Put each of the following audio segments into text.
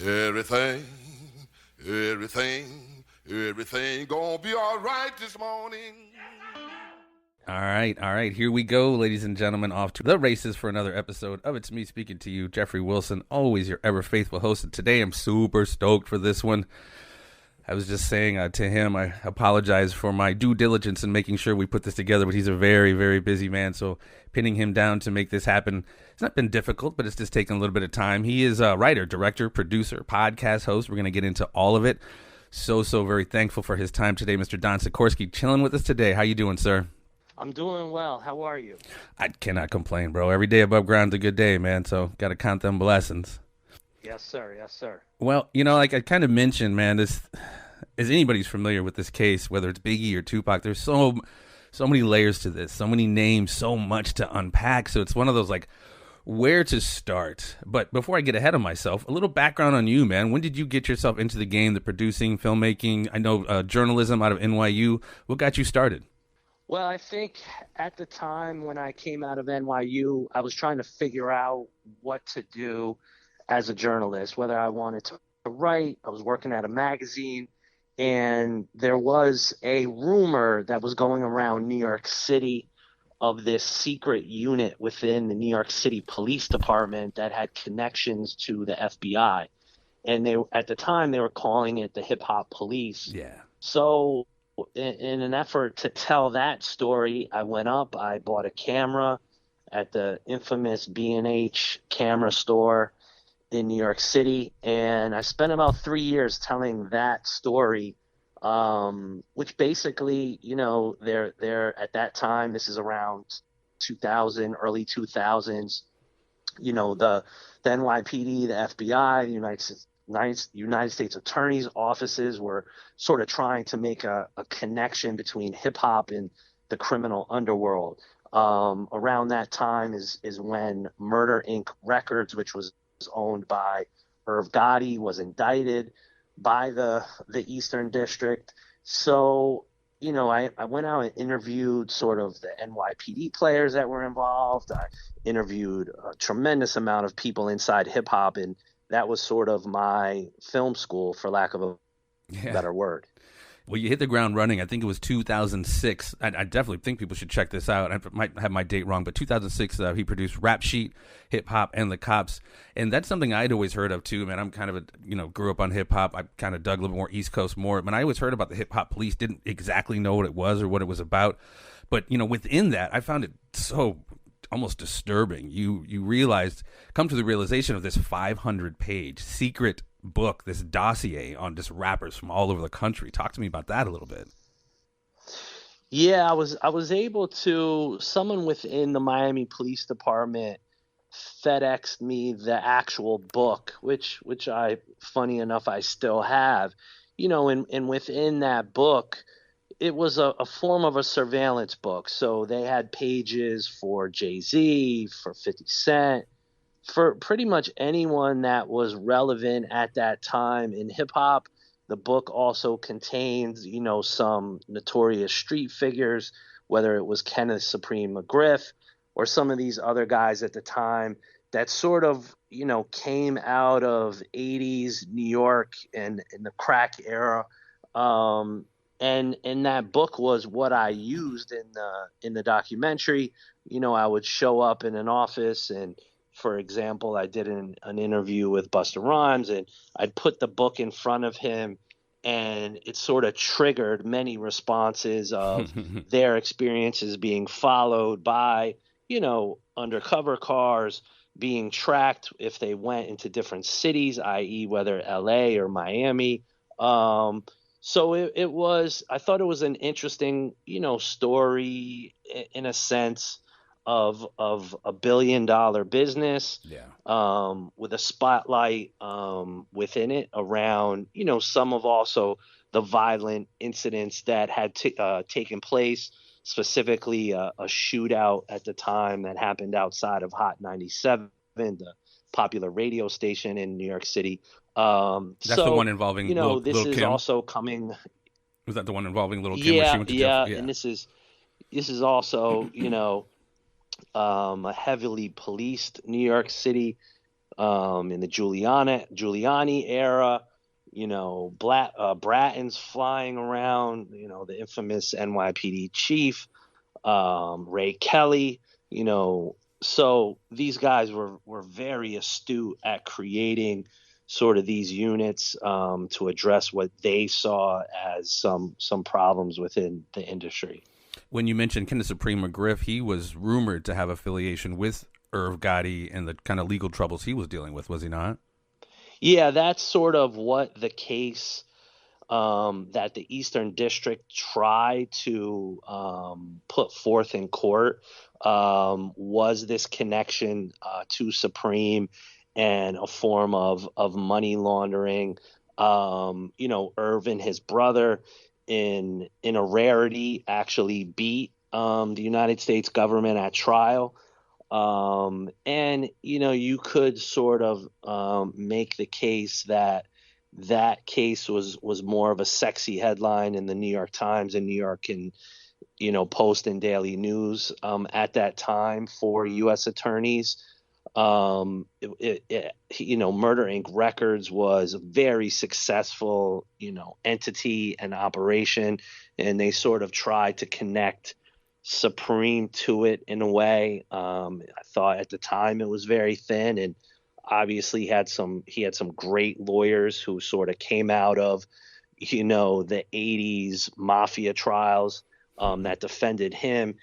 Everything, everything gonna be all right this morning. All right. Here we go, ladies and gentlemen, off to the races for another episode of It's Me Speaking to You. Jeffrey Wilson, always your ever faithful host. And today I'm super stoked for this one. I was just saying to him, I apologize for my due diligence in making sure we put this together, but he's a very, very busy man. So pinning him down to make this happen, it's not been difficult, but it's just taken a little bit of time. He is a writer, director, producer, podcast host. We're going to get into all of it. So very thankful for his time today, Mr. Don Sikorski, chilling with us today. How you doing, sir? I'm doing well. How are you? I cannot complain, bro. Every day above ground's a good day, man. So got to count them blessings. Yes, sir. Yes, sir. Well, like I kind of mentioned, man, this, as anybody's familiar with this case, whether it's Biggie or Tupac, there's so many layers to this, so many names, so much to unpack. So it's one of those like, where to start? But before I get ahead of myself, a little background on you, man. When did you get yourself into the game, the producing, filmmaking? I know journalism out of NYU. What got you started? Well, I think at the time when I came out of NYU, I was trying to figure out what to do as a journalist, whether I wanted to write. I was working at a magazine, and there was a rumor that was going around New York City of this secret unit within the New York City Police Department that had connections to the FBI. And at the time, they were calling it the Hip Hop Police. Yeah. So in an effort to tell that story, I went up, I bought a camera at the infamous B&H camera store in New York City, and I spent about 3 years telling that story, which basically, they're at that time, this is around 2000, early 2000s, the NYPD, the FBI, the United States Attorney's offices were sort of trying to make a connection between hip hop and the criminal underworld. Around that time is when Murder Inc. Records, which was owned by Irv Gotti, was indicted by the Eastern District. So, I went out and interviewed sort of the NYPD players that were involved. I interviewed a tremendous amount of people inside hip hop, and that was sort of my film school, for lack of a better word. Well, you hit the ground running. I think it was 2006. I definitely think people should check this out. I might have my date wrong, but 2006, he produced Rap Sheet, Hip Hop, and The Cops. And that's something I'd always heard of, too, man. I'm kind of grew up on hip hop. I kind of dug a little more East Coast more. But I always heard about the Hip Hop Police, didn't exactly know what it was or what it was about. But, within that, I found it so almost disturbing. You come to the realization of this 500-page secret book, this dossier on just rappers from all over the country. Talk to me about that a little bit. Yeah, I was able to, someone within the Miami Police Department FedExed me the actual book, which I, funny enough, I still have, and within that book, it was a form of a surveillance book. So they had pages for Jay-Z, for 50 Cent, for pretty much anyone that was relevant at that time in hip hop. The book also contains, some notorious street figures, whether it was Kenneth Supreme McGriff or some of these other guys at the time that sort of, came out of 80s New York and in the crack era. And that book was what I used in the documentary. I would show up in an office, and for example, I did an interview with Busta Rhymes, and I'd put the book in front of him, and it sort of triggered many responses of their experiences being followed by, undercover cars, being tracked if they went into different cities, i.e. whether LA or Miami. So I thought it was an interesting, story in a sense of a $1 billion business, with a spotlight within it around, some of also the violent incidents that had taken place, specifically a shootout at the time that happened outside of Hot 97, the popular radio station in New York City. That's the one involving Lil is Kim? Also coming. Was that the one involving Lil Kim? Yeah. And this is also, a heavily policed New York City in the Giuliani era. Bratton's flying around. The infamous NYPD chief, Ray Kelly. So these guys were very astute at creating sort of these units to address what they saw as some problems within the industry. When you mentioned Kenneth Supreme McGriff, he was rumored to have affiliation with Irv Gotti and the kind of legal troubles he was dealing with, was he not? Yeah, that's sort of what the case that the Eastern District tried to put forth in court was this connection to Supreme and a form of money laundering. Irv and his brother, in a rarity, actually beat the United States government at trial. And you could sort of make the case that case was more of a sexy headline in the New York Times and New York and Post and Daily News at that time for U.S. attorneys. Murder Inc. Records was a very successful entity and operation, and they sort of tried to connect Supreme to it in a way. I thought at the time it was very thin, and obviously he had some great lawyers who sort of came out of the 80s mafia trials that defended him,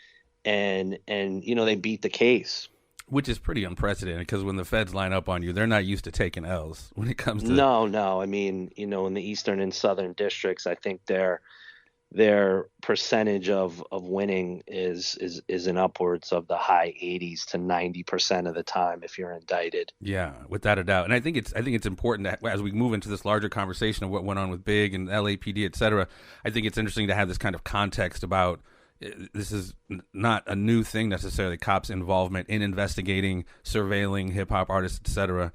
and they beat the case. Which is pretty unprecedented, because when the feds line up on you, they're not used to taking L's when it comes to... No. I mean, in the Eastern and Southern districts, I think their percentage of winning is in upwards of the high 80s to 90% of the time if you're indicted. Yeah, without a doubt. And I think it's important that as we move into this larger conversation of what went on with Big and LAPD, et cetera, I think it's interesting to have this kind of context about this is not a new thing necessarily, cops' involvement in investigating, surveilling hip-hop artists, et cetera.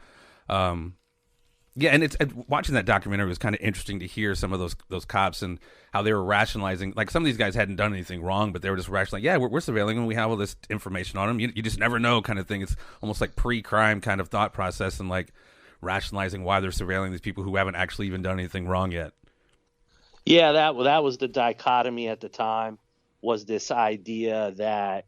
Yeah, and watching that documentary was kind of interesting to hear some of those cops and how they were rationalizing. Like, some of these guys hadn't done anything wrong, but they were just rationalizing, yeah, we're surveilling them, we have all this information on them. You just never know, kind of thing. It's almost like pre-crime kind of thought process, and like rationalizing why they're surveilling these people who haven't actually even done anything wrong yet. Yeah, that was the dichotomy at the time, was this idea that,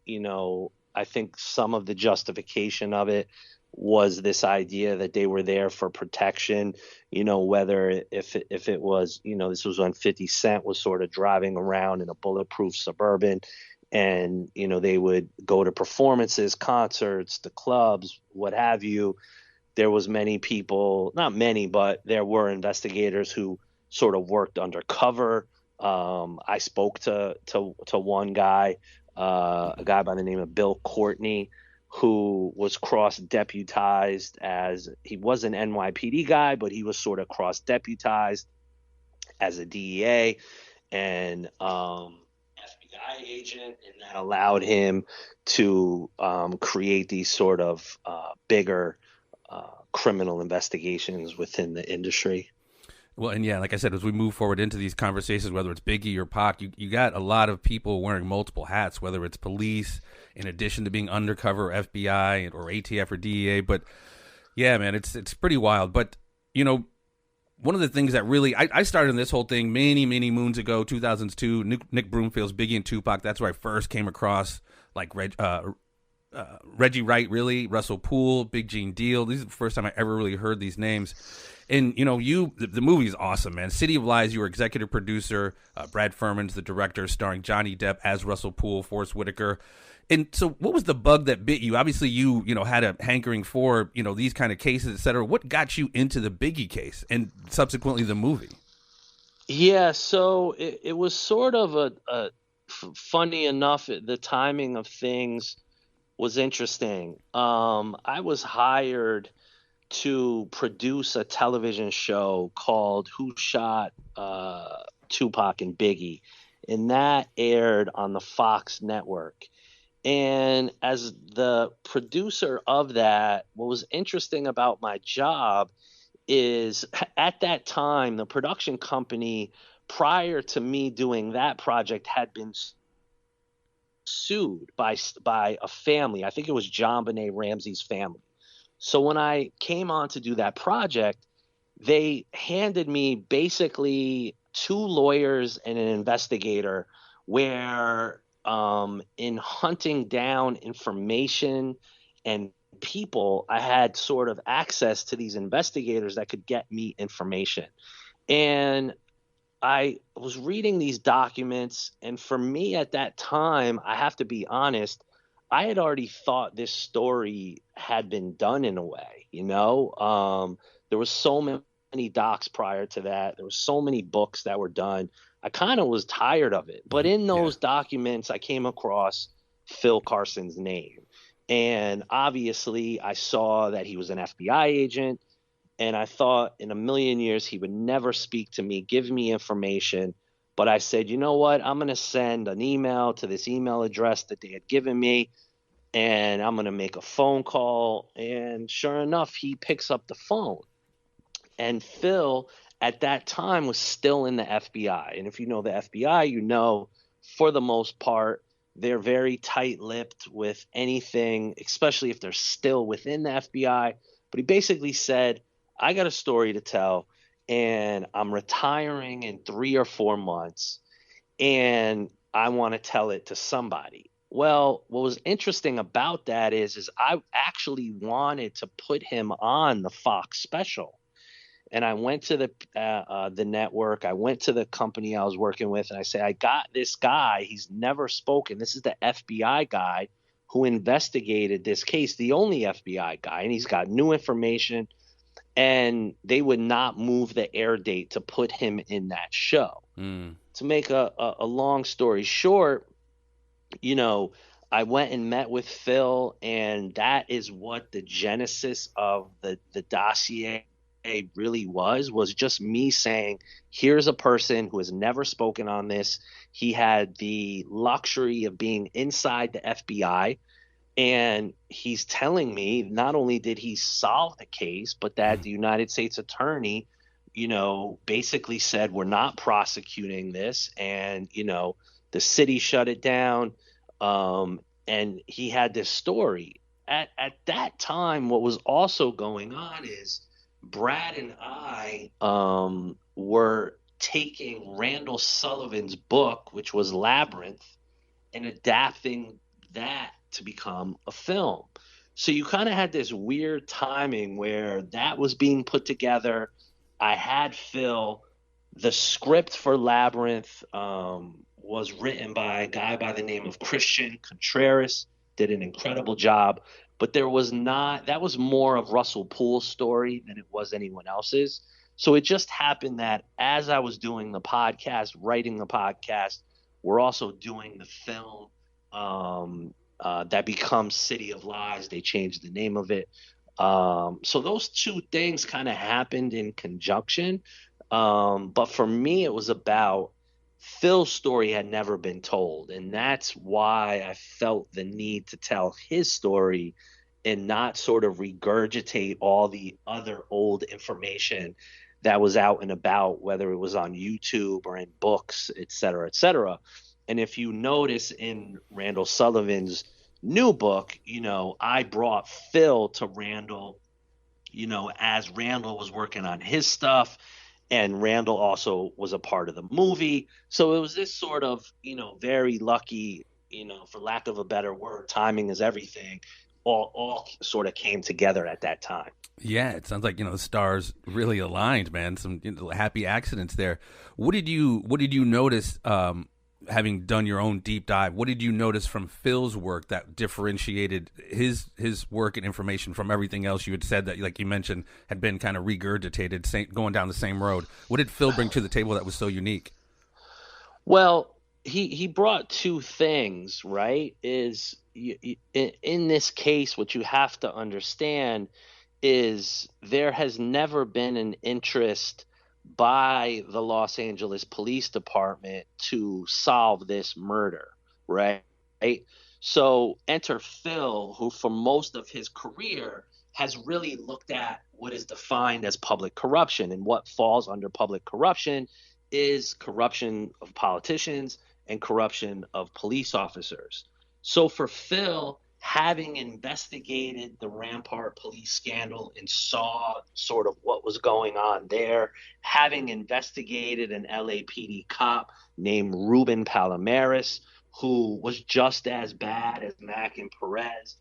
I think some of the justification of it was this idea that they were there for protection, whether if it was, this was when 50 Cent was sort of driving around in a bulletproof Suburban, and, they would go to performances, concerts, the clubs, what have you. There was many people, not many, but there were investigators who sort of worked undercover. I spoke to one guy, a guy by the name of Bill Courtney, who was cross-deputized as, he was an NYPD guy, but he was sort of cross-deputized as a DEA and FBI agent, and that allowed him to create these sort of bigger criminal investigations within the industry. Well, and yeah, like I said, as we move forward into these conversations, whether it's Biggie or Pac, you got a lot of people wearing multiple hats, whether it's police, in addition to being undercover FBI or ATF or DEA. But yeah, man, it's pretty wild. But, one of the things that really, I started in this whole thing many, many moons ago, 2002, Nick Broomfield's Biggie and Tupac. That's where I first came across, like, Reggie Wright, really, Russell Poole, Big Gene Deal. This is the first time I ever really heard these names. And, the movie is awesome, man. City of Lies, you were executive producer. Brad Furman's the director, starring Johnny Depp as Russell Poole, Forest Whitaker. And so what was the bug that bit you? Obviously, you had a hankering for, these kind of cases, et cetera. What got you into the Biggie case and subsequently the movie? Yeah, so it was sort of funny enough, the timing of things was interesting. I was hired to produce a television show called Who Shot Tupac and Biggie, and that aired on the Fox network. And as the producer of that, what was interesting about my job is, at that time, the production company, prior to me doing that project, had been sued by a family. I think it was JonBenet Ramsey's family, So when I came on to do that project, they handed me basically two lawyers and an investigator where in hunting down information and people, I had sort of access to these investigators that could get me information. And I was reading these documents, and for me at that time, I have to be honest, I had already thought this story had been done in a way, you know? There was so many docs prior to that. There were so many books that were done. I kind of was tired of it. But in Yeah. those documents, I came across Phil Carson's name. And obviously, I saw that he was an FBI agent. And I thought in a million years he would never speak to me, give me information. But I said, you know what? I'm going to send an email to this email address that they had given me, and I'm going to make a phone call. And sure enough, he picks up the phone. And Phil, at that time, was still in the FBI. And if you know the FBI, you know, for the most part, they're very tight-lipped with anything, especially if they're still within the FBI. But he basically said, I got a story to tell, and I'm retiring in 3 or 4 months, and I want to tell it to somebody. Well, what was interesting about that is I actually wanted to put him on the Fox special. And I went to the network. I went to the company I was working with, and I said, I got this guy. He's never spoken. This is the FBI guy who investigated this case, the only FBI guy, and he's got new information. And they would not move the air date to put him in that show. To make a long story short, you know, I went and met with Phil, and that is what the genesis of the dossier really was just me saying, here's a person who has never spoken on this. He had the luxury of being inside the FBI, and he's telling me not only did he solve the case, but that the United States attorney, you know, basically said, we're not prosecuting this. And, you know, the city shut it down. And he had this story. At that time, what was also going on is Brad and I were taking Randall Sullivan's book, which was Labyrinth, and adapting that to become a film. So you kind of had this weird timing where that was being put together. I had Phil. The script for Labyrinth was written by a guy by the name of Christian Contreras, did an incredible job. But there was not – that was more of Russell Poole's story than it was anyone else's. So it just happened that as I was doing the podcast, writing the podcast, we're also doing the film that becomes City of Lies. They changed the name of it. So those two things kind of happened in conjunction. But for me, it was about Phil's story had never been told. And that's why I felt the need to tell his story and not sort of regurgitate all the other old information that was out and about, whether it was on YouTube or in books, et cetera, et cetera. And if you notice in Randall Sullivan's new book, you know, I brought Phil to Randall, you know, as Randall was working on his stuff. And Randall also was a part of the movie. So it was this sort of, you know, very lucky, you know, for lack of a better word, timing is everything. All sort of came together at that time. Yeah, it sounds like, you know, the stars really aligned, man. Some, you know, happy accidents there. What did you notice, having done your own deep dive? What did you notice from Phil's work that differentiated his work and information from everything else you had said that, like you mentioned, had been kind of regurgitated, going down the same road? What did Phil bring to the table that was so unique? Well, he brought two things, right? In this case, what you have to understand is there has never been an interest by the Los Angeles Police Department to solve this murder, right? So enter Phil, who for most of his career has really looked at what is defined as public corruption, and what falls under public corruption is corruption of politicians and corruption of police officers. So for Phil, having investigated the Rampart police scandal and saw sort of what was going on there, having investigated an LAPD cop named Ruben Palomares, who was just as bad as Mac and Perez,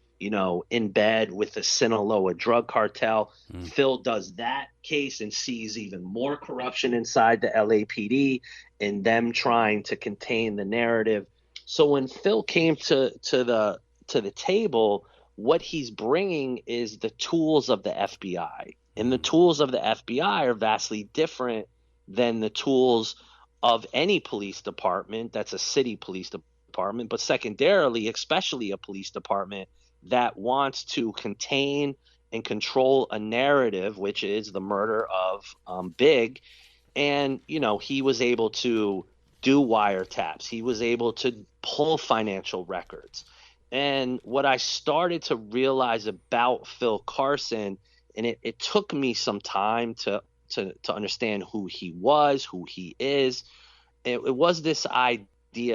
in bed with the Sinaloa drug cartel. Phil does that case and sees even more corruption inside the LAPD and them trying to contain the narrative. So when Phil came to the table, what he's bringing is the tools of the FBI. And the tools of the FBI are vastly different than the tools of any police department that's a city police department, but secondarily, especially a police department that wants to contain and control a narrative, which is the murder of Big. And, he was able to do wiretaps. He was able to pull financial records. And what I started to realize about Phil Carson, and it took me some time to understand who he was, who he is, it was this idea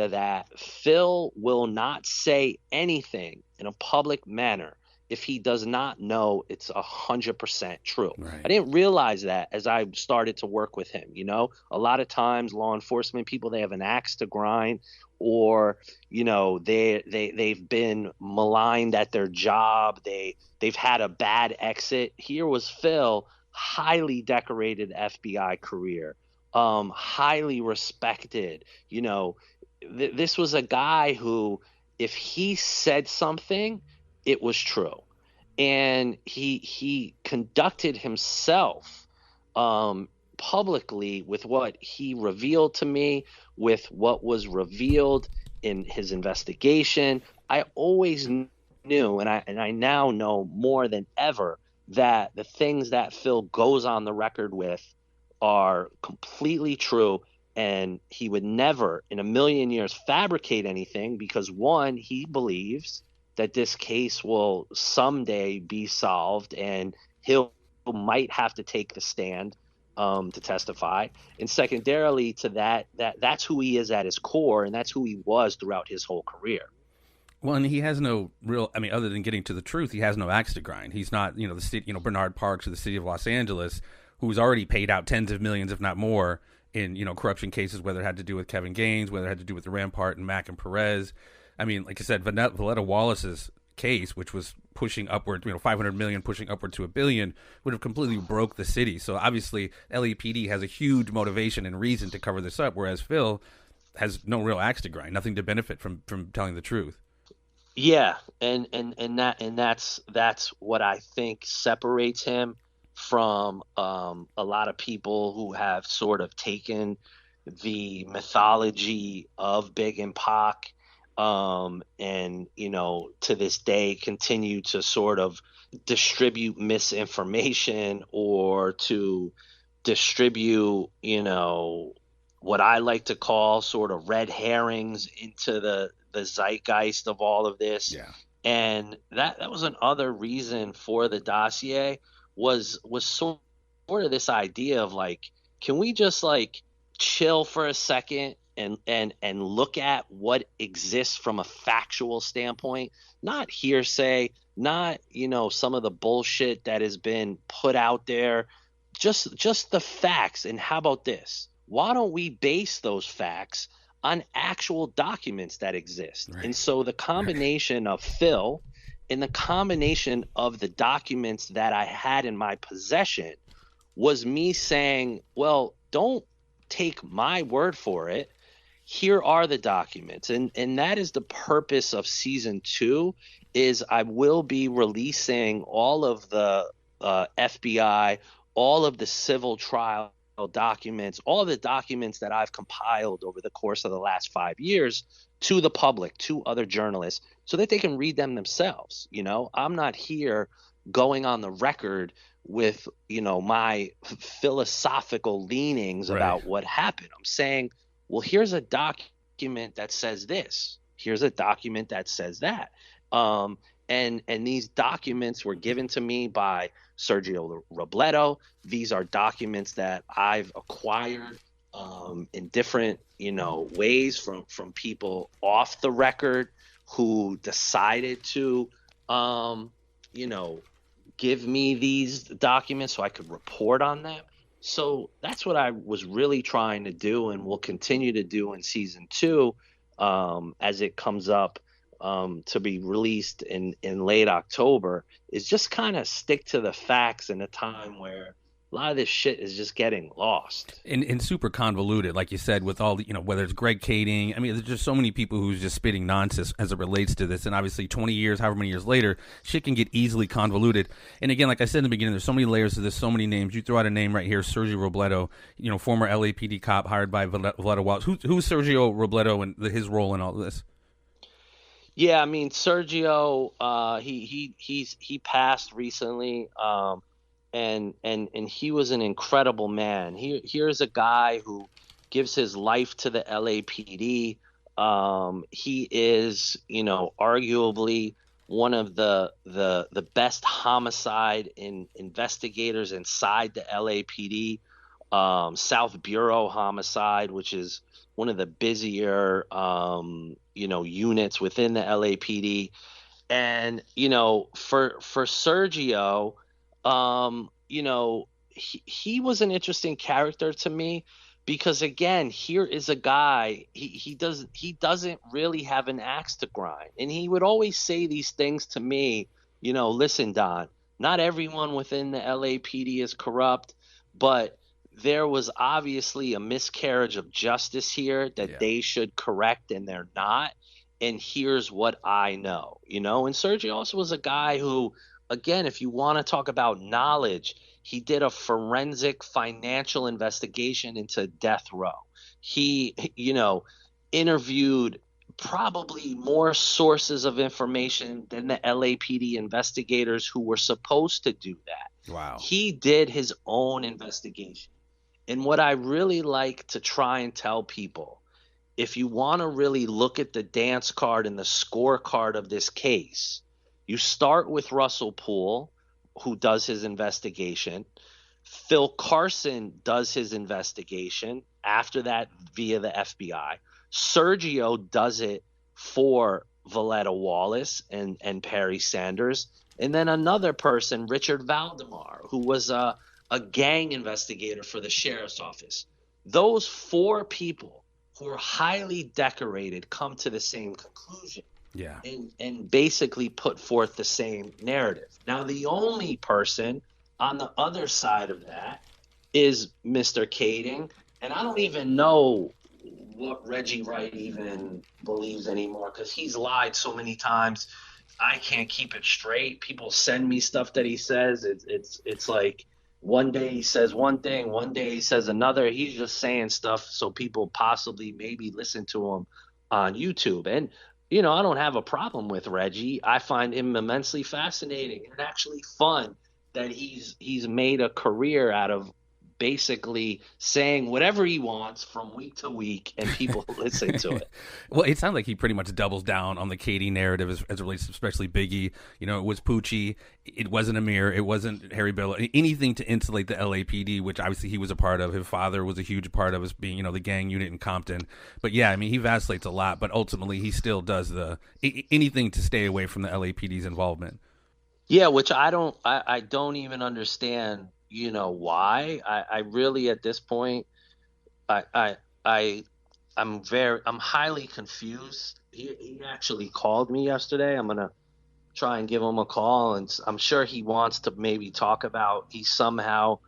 that Phil will not say anything in a public manner if he does not know it's 100% true. Right. I didn't realize that as I started to work with him. A lot of times law enforcement people, they have an axe to grind, or they've been maligned at their job, they've had a bad exit. Here was Phil, highly decorated FBI career, highly respected. This was a guy who, if he said something, it was true. And he conducted himself publicly with what he revealed to me, with what was revealed in his investigation. I always knew, and I now know more than ever, that the things that Phil goes on the record with are completely true, and he would never in a million years fabricate anything, because one, he believes that this case will someday be solved and he'll might have to take the stand to testify. And secondarily to that's who he is at his core, and that's who he was throughout his whole career. Well, and he has no real, other than getting to the truth, he has no axe to grind. He's not, the city, Bernard Parks or the city of Los Angeles, who's already paid out tens of millions, if not more, in, corruption cases, whether it had to do with Kevin Gaines, whether it had to do with the Rampart and Mac and Perez. Like I said, Valletta Wallace's case, which was pushing upward, 500 million, pushing upward to $1 billion, would have completely broke the city. So obviously, LAPD has a huge motivation and reason to cover this up, whereas Phil has no real axe to grind, nothing to benefit from telling the truth. Yeah, and that's what I think separates him from a lot of people who have sort of taken the mythology of Big and Pac, and to this day continue to sort of distribute misinformation, or to distribute what I like to call sort of red herrings into the zeitgeist of all of this. Yeah. And that was another reason for the dossier, was sort of this idea of like, can we just like chill for a second and look at what exists from a factual standpoint, not hearsay, not some of the bullshit that has been put out there, just the facts. And how about this? Why don't we base those facts on actual documents that exist? Right. And so the combination of Phil and the combination of the documents that I had in my possession was me saying, well, don't take my word for it. Here are the documents. And that is the purpose of season 2, is I will be releasing all of the FBI, all of the civil trial documents, all of the documents that I've compiled over the course of the last 5 years to the public, to other journalists, so that they can read them themselves. I'm not here going on the record with, my philosophical leanings about what happened. I'm saying, well, here's a document that says this. Here's a document that says that. And these documents were given to me by Sergio Robledo. These are documents that I've acquired in different, ways from people off the record who decided to you know, give me these documents so I could report on them. So that's what I was really trying to do, and will continue to do in season 2, as it comes up to be released in late October, is just kind of stick to the facts in a time where a lot of this shit is just getting lost. And super convoluted, like you said, with all the, whether it's Greg Kading. I mean, there's just so many people who's just spitting nonsense as it relates to this. And obviously 20 years, however many years later, shit can get easily convoluted. And again, like I said in the beginning, there's so many layers to this, so many names. You throw out a name right here, Sergio Robledo, former LAPD cop hired by Valetta Wallace. Who's Sergio Robledo and his role in all of this? Yeah, I mean, Sergio, he passed recently. And he was an incredible man. Here's a guy who gives his life to the LAPD. He is, arguably one of the best homicide investigators inside the LAPD. South Bureau homicide, which is one of the busier, units within the LAPD. And, for Sergio, he was an interesting character to me because, again, here is a guy, he doesn't really have an axe to grind. And he would always say these things to me, listen, Don, not everyone within the LAPD is corrupt, but there was obviously a miscarriage of justice here that they should correct, and they're not. And here's what I know, and Sergio also was a guy who, again, if you want to talk about knowledge, he did a forensic financial investigation into death row. He, interviewed probably more sources of information than the LAPD investigators who were supposed to do that. Wow. He did his own investigation. And what I really like to try and tell people, if you want to really look at the dance card and the scorecard of this case, you start with Russell Poole, who does his investigation. Phil Carson does his investigation after that via the FBI. Sergio does it for Valetta Wallace and Perry Sanders. And then another person, Richard Valdemar, who was a gang investigator for the sheriff's office. Those 4 people who are highly decorated come to the same conclusion. Yeah. And basically put forth the same narrative. Now, the only person on the other side of that is Mr. Kading. And I don't even know what Reggie Wright even believes anymore, because he's lied so many times. I can't keep it straight. People send me stuff that he says. It's like one day he says one thing, one day he says another. He's just saying stuff so people possibly maybe listen to him on YouTube. And I don't have a problem with Reggie. I find him immensely fascinating and actually fun that he's made a career out of basically saying whatever he wants from week to week, and people listen to it. Well, it sounds like he pretty much doubles down on the Katie narrative as it relates to especially Biggie. It was Poochie. It wasn't Amir. It wasn't Harry Bill. Anything to insulate the LAPD, which obviously he was a part of. His father was a huge part of us being, the gang unit in Compton. But yeah, I mean, he vacillates a lot, but ultimately he still does anything to stay away from the LAPD's involvement. Yeah, which I don't even understand. Why? I really, at this point, I'm highly confused. He actually called me yesterday. I'm gonna try and give him a call, and I'm sure he wants to maybe talk about, he somehow,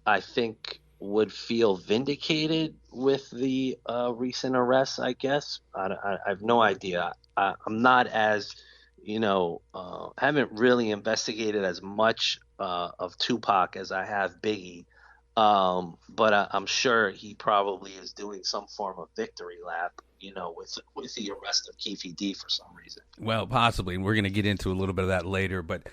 I think, would feel vindicated with the recent arrests, I guess. I have no idea. I'm not as, haven't really investigated as much of Tupac as I have Biggie. But I'm sure he probably is doing some form of victory lap, with the arrest of Keefe D for some reason. Well, possibly, and we're going to get into a little bit of that later. But,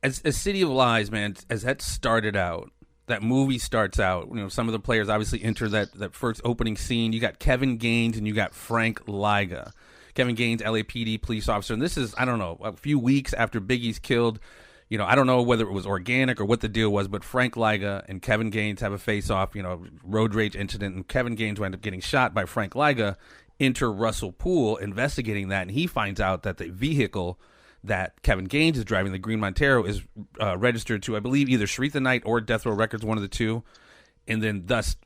as City of Lies, man, as that started out, that movie starts out, some of the players obviously enter that first opening scene. You got Kevin Gaines and you got Frank Liga. Kevin Gaines, LAPD police officer. And this is, I don't know, a few weeks after Biggie's killed. I don't know whether it was organic or what the deal was, but Frank Liga and Kevin Gaines have a face-off, road rage incident, and Kevin Gaines wound up getting shot by Frank Liga. Enter Russell Poole investigating that, and he finds out that the vehicle that Kevin Gaines is driving, the Green Montero, is registered to, I believe, either Sharitha Knight or Death Row Records, one of the two, and then thus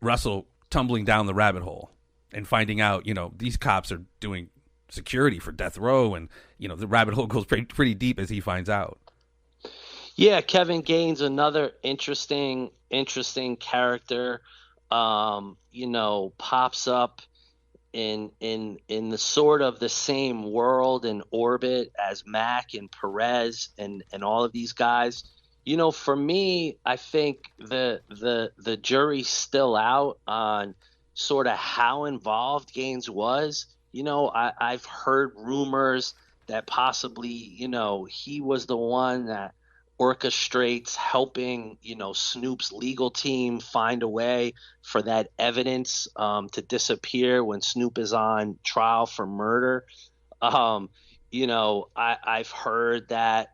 Russell tumbling down the rabbit hole and finding out, these cops are doing security for Death Row, and the rabbit hole goes pretty deep as he finds out. Yeah, Kevin Gaines, another interesting character, pops up in the sort of the same world and orbit as Mac and Perez and all of these guys. For me, I think the jury's still out on sort of how involved Gaines was. I've heard rumors that possibly, he was the one that orchestrates helping, Snoop's legal team find a way for that evidence to disappear when Snoop is on trial for murder. I've heard that,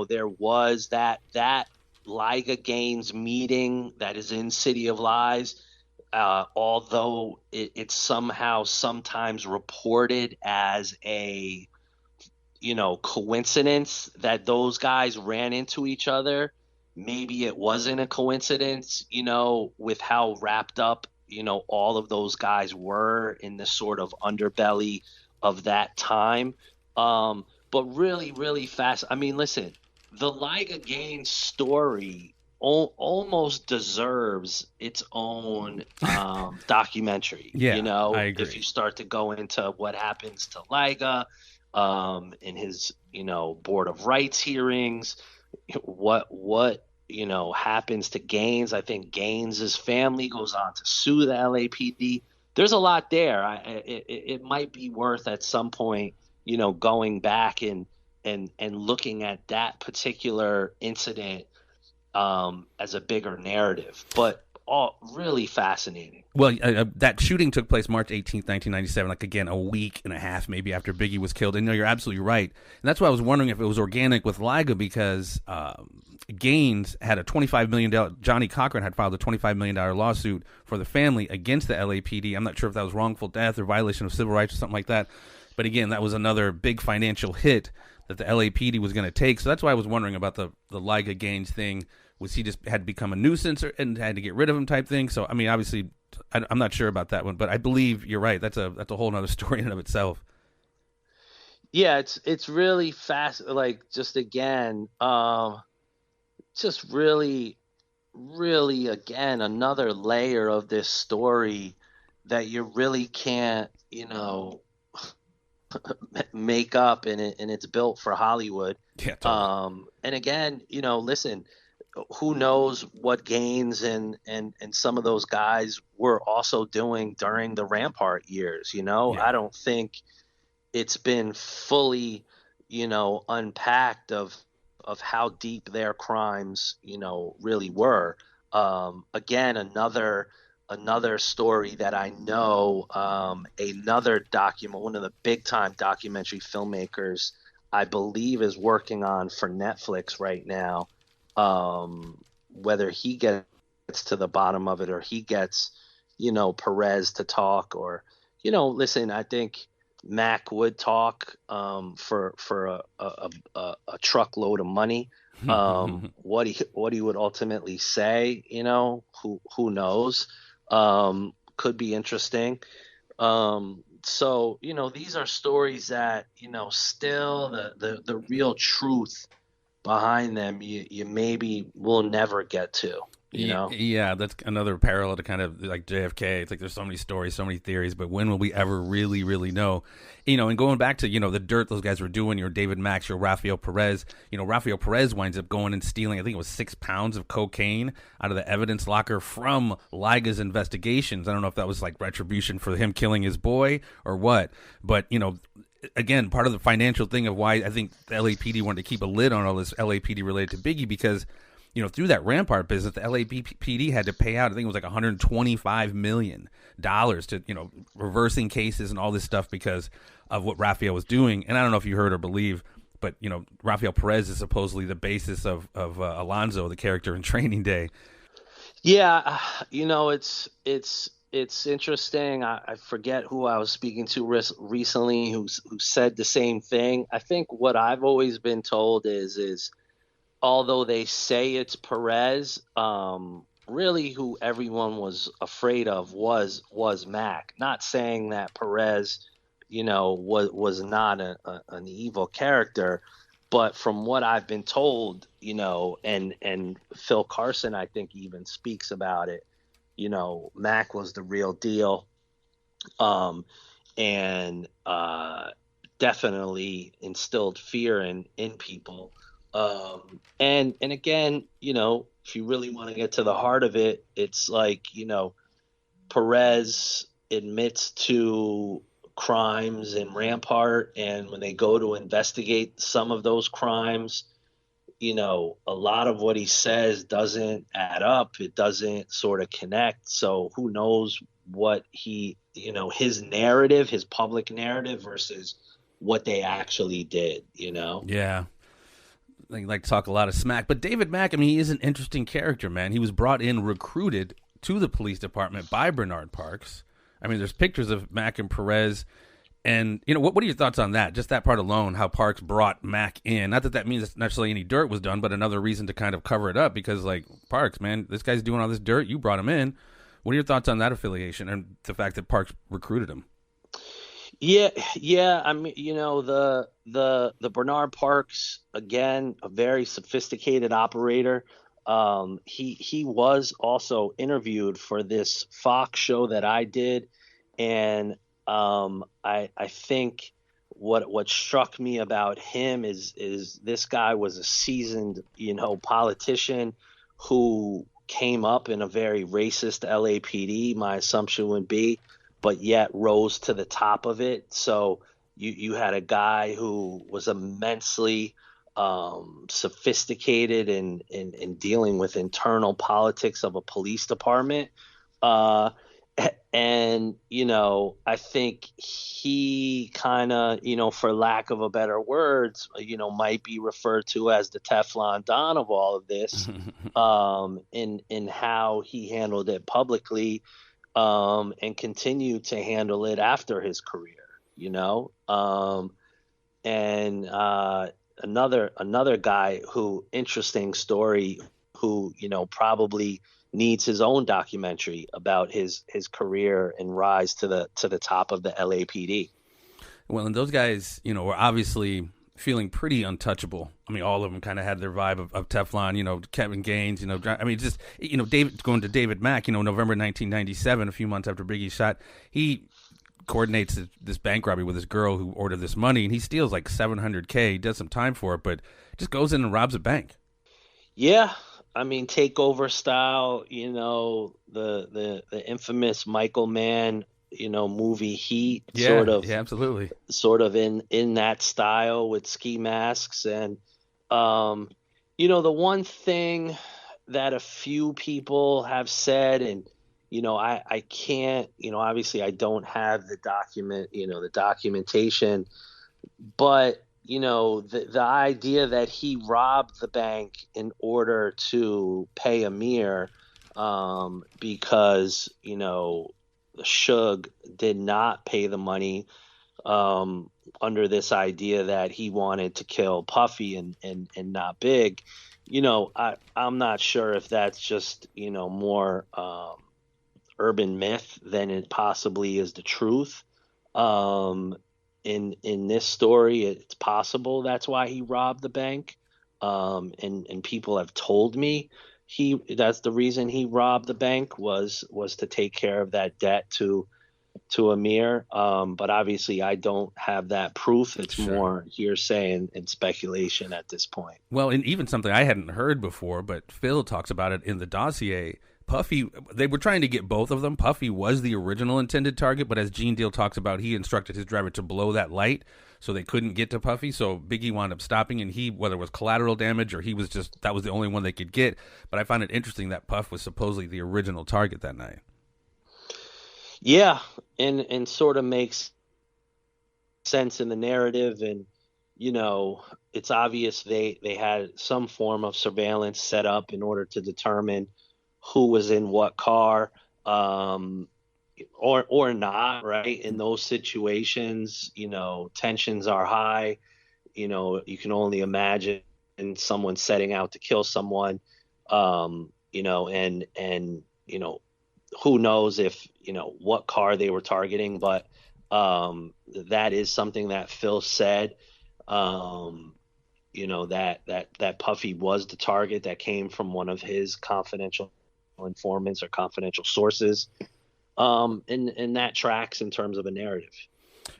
there was that Liga Gaines meeting that is in City of Lies, although it's somehow sometimes reported as a coincidence that those guys ran into each other. Maybe it wasn't a coincidence, with how wrapped up, all of those guys were in the sort of underbelly of that time. But really, really fast. I mean, listen, the Liga Gaines story almost deserves its own documentary. Yeah, I agree. If you start to go into what happens to Liga, in his, Board of Rights hearings, what happens to Gaines. I think Gaines's family goes on to sue the LAPD. There's a lot there. It might be worth at some point, going back and looking at that particular incident as a bigger narrative, but all really fascinating. Well, that shooting took place March 18th, 1997, like, again, a week and a half maybe after Biggie was killed. And no, you're absolutely right. And that's why I was wondering if it was organic with Liga, because Gaines had a $25 million, Johnny Cochran had filed a $25 million lawsuit for the family against the LAPD. I'm not sure if that was wrongful death or violation of civil rights or something like that. But again, that was another big financial hit that the LAPD was going to take. So that's why I was wondering about the Liga Gaines thing. Was he just had become a nuisance and had to get rid of him type thing? So, I mean, obviously, I'm not sure about that one, but I believe you're right. That's a whole nother story in and of itself. Yeah, it's really fast. Like, just again, just really, really, again, another layer of this story that you really can't, make up, and it's built for Hollywood. Yeah, totally. And again, listen, who knows what Gaines and some of those guys were also doing during the Rampart years, Yeah. I don't think it's been fully, unpacked of how deep their crimes, really were. Again, another story that I know, another document, one of the big time documentary filmmakers, I believe, is working on for Netflix right now. Whether he gets to the bottom of it or he gets, Perez to talk, or, listen, I think Mac would talk for a truckload of money. What he would ultimately say, who knows? Could be interesting. So, these are stories that, still the real truth behind them, you maybe will never get to, Yeah, that's another parallel to kind of like JFK. It's like there's so many stories, so many theories, but when will we ever really, really know? And going back to, the dirt those guys were doing, your David Max, your Rafael Perez, Rafael Perez winds up going and stealing, I think it was 6 pounds of cocaine out of the evidence locker from Liga's investigations. I don't know if that was like retribution for him killing his boy or what, but, again, part of the financial thing of why I think the LAPD wanted to keep a lid on all this LAPD related to Biggie, because, through that Rampart business, the LAPD had to pay out, I think it was like $125 million to, reversing cases and all this stuff because of what Rafael was doing. And I don't know if you heard or believe, but, Rafael Perez is supposedly the basis of Alonzo, the character in Training Day. Yeah, it's it's interesting. I forget who I was speaking to recently who said the same thing. I think what I've always been told is although they say it's Perez, really who everyone was afraid of was Mac. Not saying that Perez, was not an evil character, but from what I've been told, and Phil Carson, I think even speaks about it. Mac was the real deal, um, and definitely instilled fear in people. And again, if you really want to get to the heart of it, it's like, Perez admits to crimes in Rampart, and when they go to investigate some of those crimes, a lot of what he says doesn't add up. It doesn't sort of connect. So who knows what his narrative, his public narrative versus what they actually did. Yeah. They like to talk a lot of smack. But David Mack, I mean, he is an interesting character, man. He was brought in, recruited to the police department by Bernard Parks. I mean, there's pictures of Mack and Perez. And, what are your thoughts on that? Just that part alone, how Parks brought Mack in. Not that that means necessarily any dirt was done, but another reason to kind of cover it up because, like, Parks, man, this guy's doing all this dirt. You brought him in. What are your thoughts on that affiliation and the fact that Parks recruited him? Yeah. I mean, the Bernard Parks, again, a very sophisticated operator. He was also interviewed for this Fox show that I did, and I think what struck me about him is this guy was a seasoned, politician who came up in a very racist LAPD, my assumption would be, but yet rose to the top of it. So you had a guy who was immensely sophisticated in dealing with internal politics of a police department. And, I think he kind of, for lack of a better words, might be referred to as the Teflon Don of all of this, in how he handled it publicly, and continued to handle it after his career, and another guy who, interesting story, who, probably needs his own documentary about his career and rise to the top of the LAPD. Well, and those guys, were obviously feeling pretty untouchable. I mean, all of them kind of had their vibe of Teflon, Kevin Gaines, I mean, just, David, going to David Mack, November 1997, a few months after Biggie's shot, he coordinates this bank robbery with this girl who ordered this money, and he steals like $700K. He does some time for it, but just goes in and robs a bank. Yeah. I mean, takeover style, the infamous Michael Mann, movie Heat, yeah, absolutely, sort of in that style with ski masks. And, the one thing that a few people have said, and, I can't, obviously I don't have the documentation, but the idea that he robbed the bank in order to pay Amir, because, Suge did not pay the money, under this idea that he wanted to kill Puffy and not Big, I'm not sure if that's just, more, urban myth than it possibly is the truth. In this story, it's possible that's why he robbed the bank, and people have told me that's the reason he robbed the bank was to take care of that debt to Amir. But obviously, I don't have that proof. It's more hearsay and speculation at this point. Well, and even something I hadn't heard before, but Phil talks about it in the dossier. Puffy, they were trying to get both of them. Puffy was the original intended target, but as Gene Deal talks about, he instructed his driver to blow that light so they couldn't get to Puffy. So Biggie wound up stopping, and he, whether it was collateral damage or he was just, that was the only one they could get. But I find it interesting that Puff was supposedly the original target that night. Yeah, and sort of makes sense in the narrative. And, it's obvious they had some form of surveillance set up in order to determine who was in what car. or not, right? In those situations, tensions are high. You can only imagine someone setting out to kill someone, and who knows if what car they were targeting, but that is something that Phil said. Um, that Puffy was the target that came from one of his confidential informants or confidential sources. And that tracks in terms of a narrative.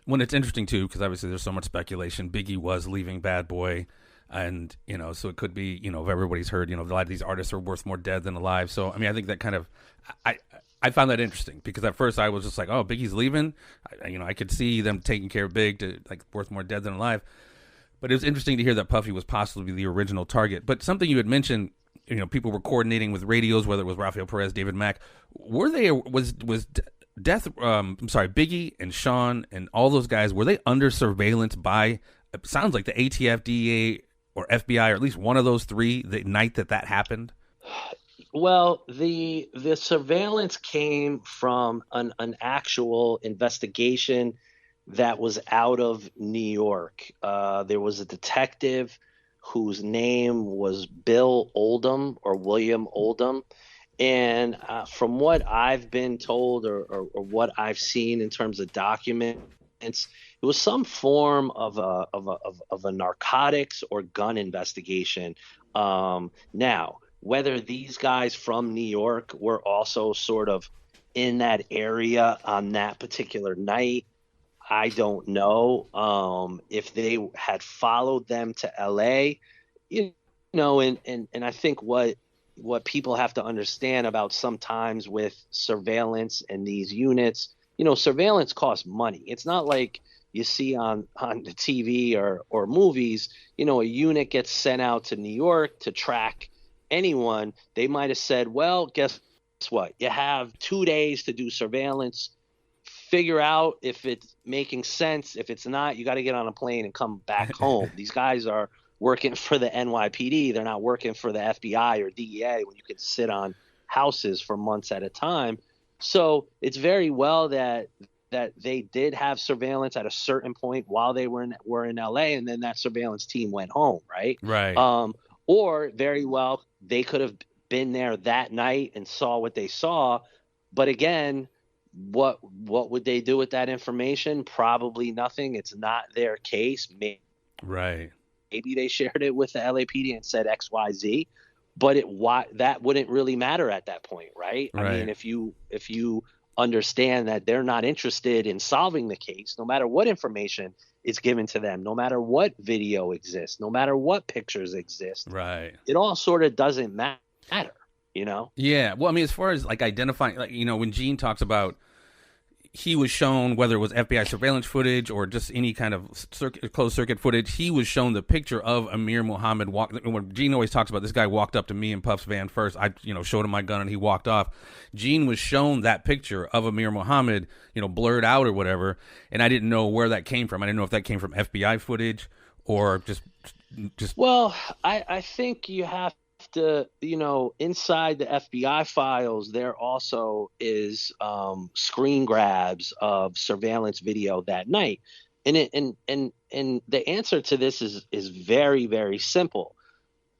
When it's interesting too, because obviously there's so much speculation. Biggie was leaving Bad Boy, and so it could be if everybody's heard a lot of these artists are worth more dead than alive. So I mean, I think that kind of I found that interesting because at first I was just like, oh, Biggie's leaving. I could see them taking care of Big to like worth more dead than alive. But it was interesting to hear that Puffy was possibly the original target. But something you had mentioned, people were coordinating with radios, whether it was Rafael Perez, David Mack. Was Biggie and Sean and all those guys, were they under surveillance by, it sounds like the ATF, DEA, or FBI, or at least one of those three, the night that happened? Well, the surveillance came from an actual investigation that was out of New York. There was a detective whose name was Bill Oldham or William Oldham. And from what I've been told or what I've seen in terms of documents, it was some form of a narcotics or gun investigation. Now, whether these guys from New York were also sort of in that area on that particular night, I don't know. If they had followed them to LA, and I think what people have to understand about sometimes with surveillance and these units, surveillance costs money. It's not like you see on the TV or movies, a unit gets sent out to New York to track anyone. They might have said, well, guess what? You have 2 days to do surveillance. Figure out if it's making sense. If it's not, you got to get on a plane and come back home. These guys are working for the NYPD. They're not working for the FBI or DEA when you could sit on houses for months at a time. So it's very well that they did have surveillance at a certain point while they were in LA, and then that surveillance team went home, right? Right. Or very well they could have been there that night and saw what they saw. But again, what would they do with that information? Probably nothing. It's not their case. Right. Maybe they shared it with the LAPD and said XYZ, but that wouldn't really matter at that point, right? Right. I mean, if you understand that they're not interested in solving the case, no matter what information is given to them, no matter what video exists, no matter what pictures exist, right, it all sort of doesn't matter, Yeah. Well, I mean, as far as like identifying, like, when Gene talks about he was shown, whether it was FBI surveillance footage or just any kind of closed circuit footage, he was shown the picture of Amir Muhammad when Gene always talks about this guy walked up to me and Puff's van first, I showed him my gun and he walked off. Gene was shown that picture of Amir Muhammad, blurred out or whatever, and I didn't know where that came from. I didn't know if that came from FBI footage or just. Well, I think you have to, inside the FBI files, there also is screen grabs of surveillance video that night. And the answer to this is very, very simple.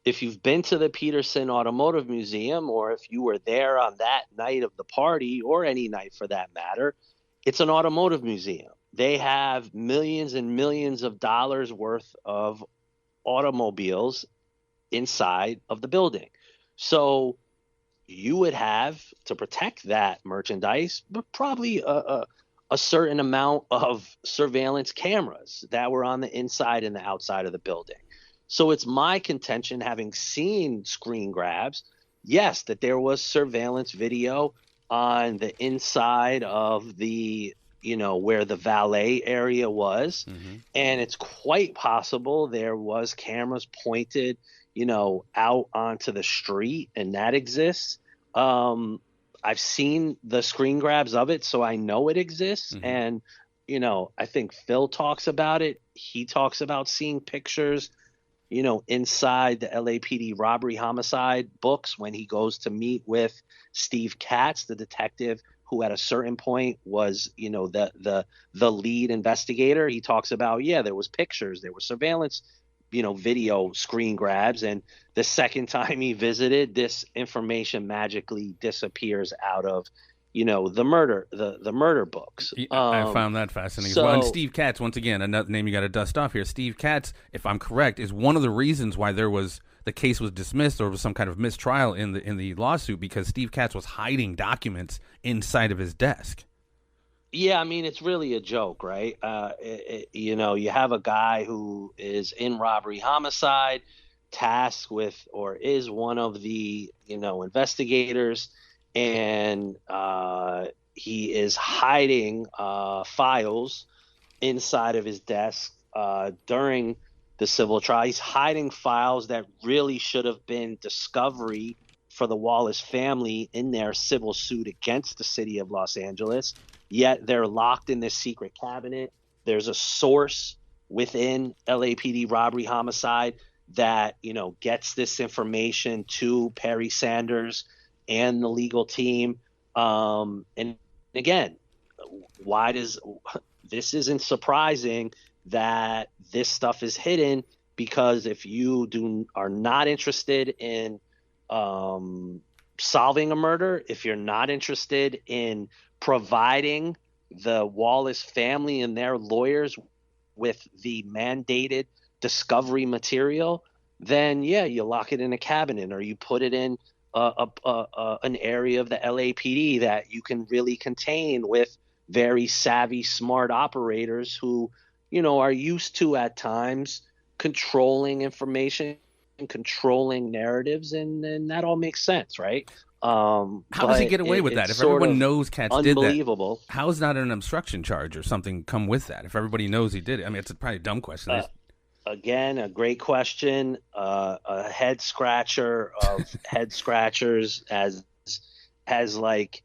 If you've been to the Peterson Automotive Museum, or if you were there on that night of the party, or any night for that matter, it's an automotive museum. They have millions and millions of dollars worth of automobiles inside of the building. So you would have to protect that merchandise, but probably a certain amount of surveillance cameras that were on the inside and the outside of the building. So it's my contention, having seen screen grabs, yes, that there was surveillance video on the inside of the where the valet area was. Mm-hmm. And it's quite possible there was cameras pointed, out onto the street, and that exists. I've seen the screen grabs of it, so I know it exists. Mm-hmm. And, I think Phil talks about it. He talks about seeing pictures, inside the LAPD robbery homicide books when he goes to meet with Steve Katz, the detective who at a certain point was, the lead investigator. He talks about, there was pictures, there was surveillance, video screen grabs. And the second time he visited, this information magically disappears out of, the murder books. I found that fascinating as well. And Steve Katz, once again, another name you got to dust off here. Steve Katz, if I'm correct, is one of the reasons why the case was dismissed or was some kind of mistrial in the lawsuit, because Steve Katz was hiding documents inside of his desk. Yeah, I mean, it's really a joke, right? You have a guy who is in robbery homicide, tasked with, or is one of the, investigators, and he is hiding files inside of his desk during the civil trial. He's hiding files that really should have been discovery for the Wallace family in their civil suit against the city of Los Angeles. Yet they're locked in this secret cabinet. There's a source within LAPD robbery homicide that, gets this information to Perry Sanders and the legal team. And again, this isn't surprising that this stuff is hidden, because if you are not interested in solving a murder, if you're not interested in providing the Wallace family and their lawyers with the mandated discovery material, then you lock it in a cabinet, or you put it in an area of the LAPD that you can really contain with very savvy, smart operators who, are used to at times controlling information and controlling narratives, and that all makes sense, right? How does he get away with that? If everyone knows Katz did that, unbelievable. How is not an obstruction charge or something come with that? If everybody knows he did it, I mean, it's probably a dumb question. Again, a great question. A head scratcher of head scratchers, as like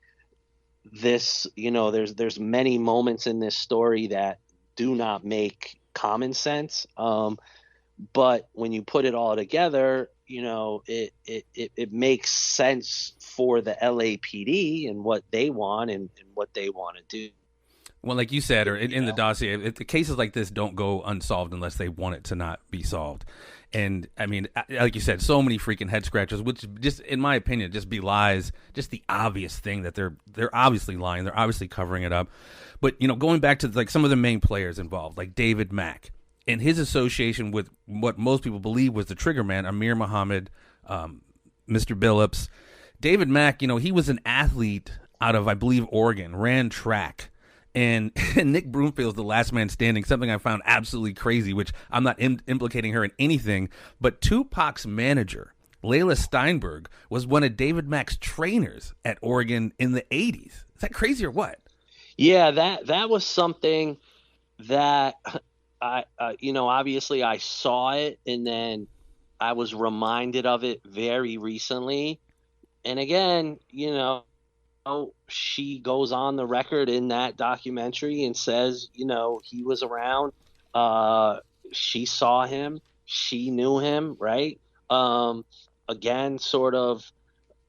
this. There's many moments in this story that do not make common sense. But when you put it all together, it makes sense for the LAPD and what they want and what they want to do. Well, like you said, or in the dossier, the cases like this don't go unsolved unless they want it to not be solved. And I mean, like you said, so many freaking head scratchers, which just, in my opinion, just belies just the obvious thing that they're obviously lying. They're obviously covering it up. But, going back to like some of the main players involved, like David Mack and his association with what most people believe was the trigger man, Amir Muhammad, Mr. Billups. David Mack, he was an athlete out of, I believe, Oregon, ran track. And Nick Broomfield's the last man standing, something I found absolutely crazy, which I'm not implicating her in anything, but Tupac's manager, Layla Steinberg, was one of David Mack's trainers at Oregon in the 80s. Is that crazy or what? Yeah, that was something that obviously I saw it, and then I was reminded of it very recently. And again, she goes on the record in that documentary and says, he was around. She saw him. She knew him, right? Again, sort of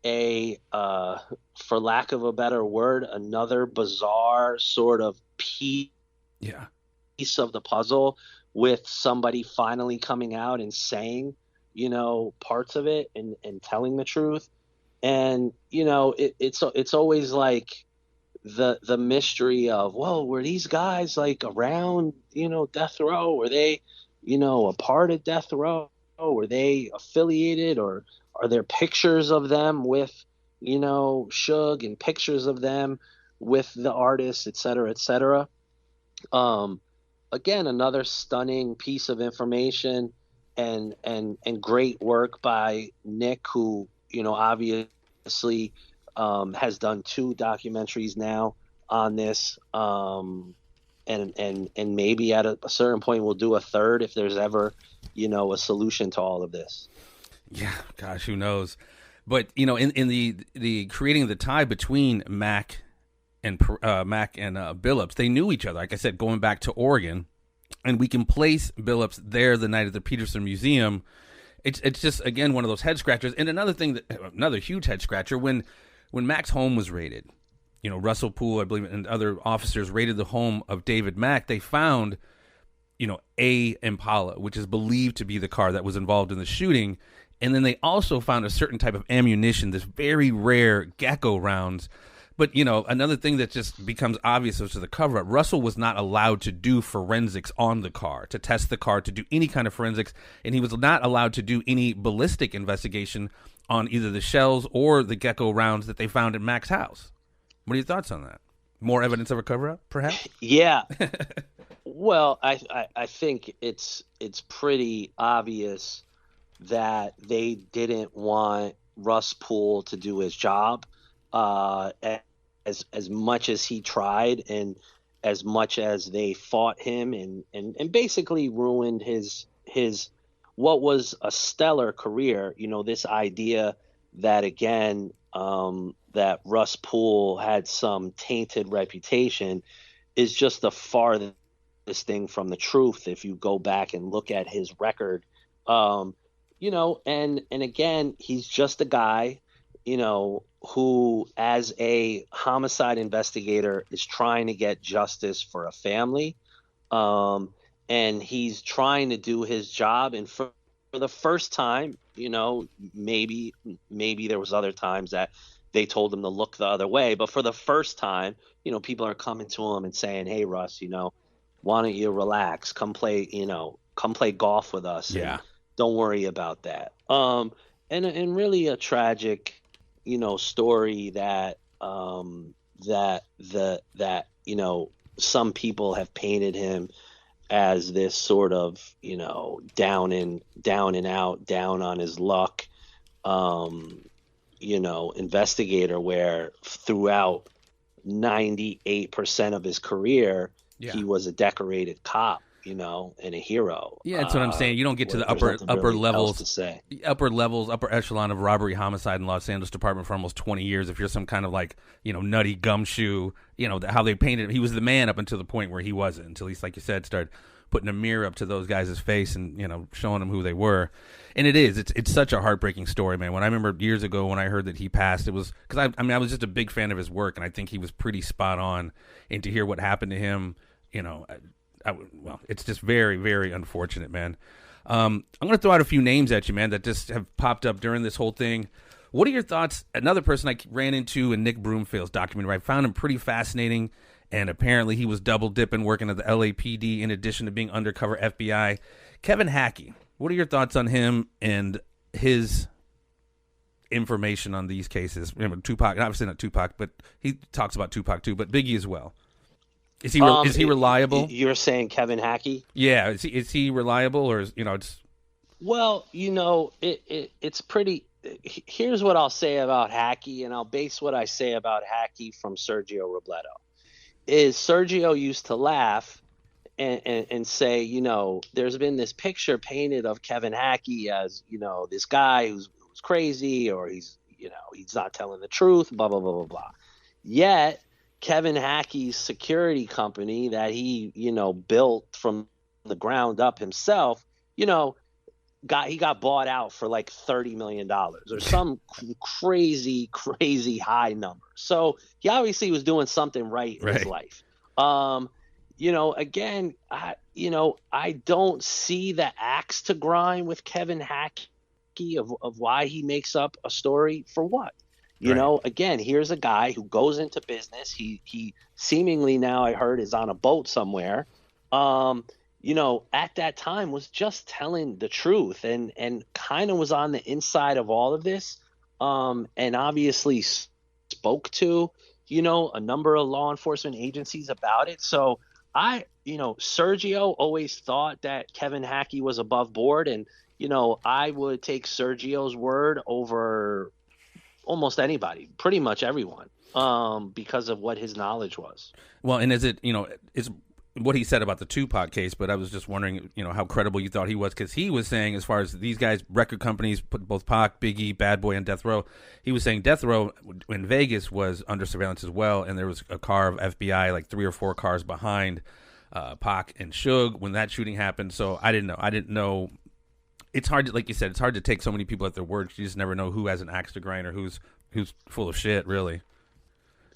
for lack of a better word, another bizarre sort of piece of the puzzle, with somebody finally coming out and saying, parts of it and telling the truth. And, it's always like the mystery of, well, were these guys like around, death row? Were they, a part of death row? Were they affiliated, or are there pictures of them with, Suge, and pictures of them with the artist, et cetera, et cetera? Again, another stunning piece of information and great work by Nick, who, obviously has done 2 documentaries now on this, and maybe at a certain point we'll do a third if there's ever, a solution to all of this. Yeah, gosh, who knows? But in the creating the tie between Mack and Billups, they knew each other. Like I said, going back to Oregon, and we can place Billups there the night at the Peterson Museum. It's just, again, one of those head scratchers. And another huge head scratcher, when Mack's home was raided, Russell Poole, I believe, and other officers raided the home of David Mack, they found, a Impala, which is believed to be the car that was involved in the shooting. And then they also found a certain type of ammunition, this very rare Gecko rounds. But, another thing that just becomes obvious to the cover-up, Russell was not allowed to do forensics on the car, to test the car, to do any kind of forensics, and he was not allowed to do any ballistic investigation on either the shells or the Gecko rounds that they found at Mack's house. What are your thoughts on that? More evidence of a cover-up, perhaps? Yeah. Well, I think it's pretty obvious that they didn't want Russ Poole to do his job as much as he tried, and as much as they fought him and basically ruined his what was a stellar career. This idea that, again, that Russ Poole had some tainted reputation is just the farthest thing from the truth if you go back and look at his record. And again, he's just a guy, who, as a homicide investigator, is trying to get justice for a family. And he's trying to do his job. And for the first time, maybe there was other times that they told him to look the other way. But for the first time, people are coming to him and saying, hey, Russ, why don't you relax? Come play golf with us. Yeah. And don't worry about that. And really a tragic, story that some people have painted him as this sort of, down and out, down on his luck, investigator, where throughout 98% of his career, he was a decorated cop, and a hero. Yeah, that's what I'm saying. You don't get to the upper levels, upper echelon of robbery, homicide in Los Angeles Department for almost 20 years if you're some kind of nutty gumshoe. How they painted him. He was the man up until the point where he wasn't, until he's, like you said, started putting a mirror up to those guys' face and showing them who they were. And it's such a heartbreaking story, man. When I remember years ago when I heard that he passed, it was because I was just a big fan of his work, and I think he was pretty spot on. And to hear what happened to him, it's just very, very unfortunate, man. I'm going to throw out a few names at you, man, that just have popped up during this whole thing. What are your thoughts? Another person I ran into in Nick Broomfield's documentary, I found him pretty fascinating, and apparently he was double dipping, working at the LAPD in addition to being undercover FBI. Kevin Hackey. What are your thoughts on him and his information on these cases? Remember, Tupac, obviously not Tupac, but he talks about Tupac too, but Biggie as well. Is he reliable? You're saying Kevin Hackey? Yeah. Is he reliable, or it's? Well, it's pretty. Here's what I'll say about Hackey, and I'll base what I say about Hackey from Sergio Robledo. Is Sergio used to laugh and say, there's been this picture painted of Kevin Hackey as, this guy who's crazy, or he's not telling the truth, blah, blah, blah, blah, blah. Yet Kevin Hackey's security company that he, built from the ground up himself, he got bought out for like $30 million or some crazy high number. So he obviously was doing something right in his life. Again, I don't see the axe to grind with Kevin Hackey of why he makes up a story for what. Again, here's a guy who goes into business. He seemingly, now I heard, is on a boat somewhere. At that time was just telling the truth and kind of was on the inside of all of this. And obviously spoke to, a number of law enforcement agencies about it. So Sergio always thought that Kevin Hackey was above board, and, I would take Sergio's word over almost anybody, pretty much everyone, because of what his knowledge was. Well, and is it, it's what he said about the Tupac case, but I was just wondering, how credible you thought he was, because he was saying, as far as these guys, record companies, put both Pac, Biggie, Bad Boy, and Death Row, he was saying Death Row in Vegas was under surveillance as well, and there was a car of FBI, like 3 or 4 cars behind Pac and Suge when that shooting happened. So I didn't know. It's hard to, like you said, it's hard to take so many people at their word. You just never know who has an axe to grind or who's full of shit, really.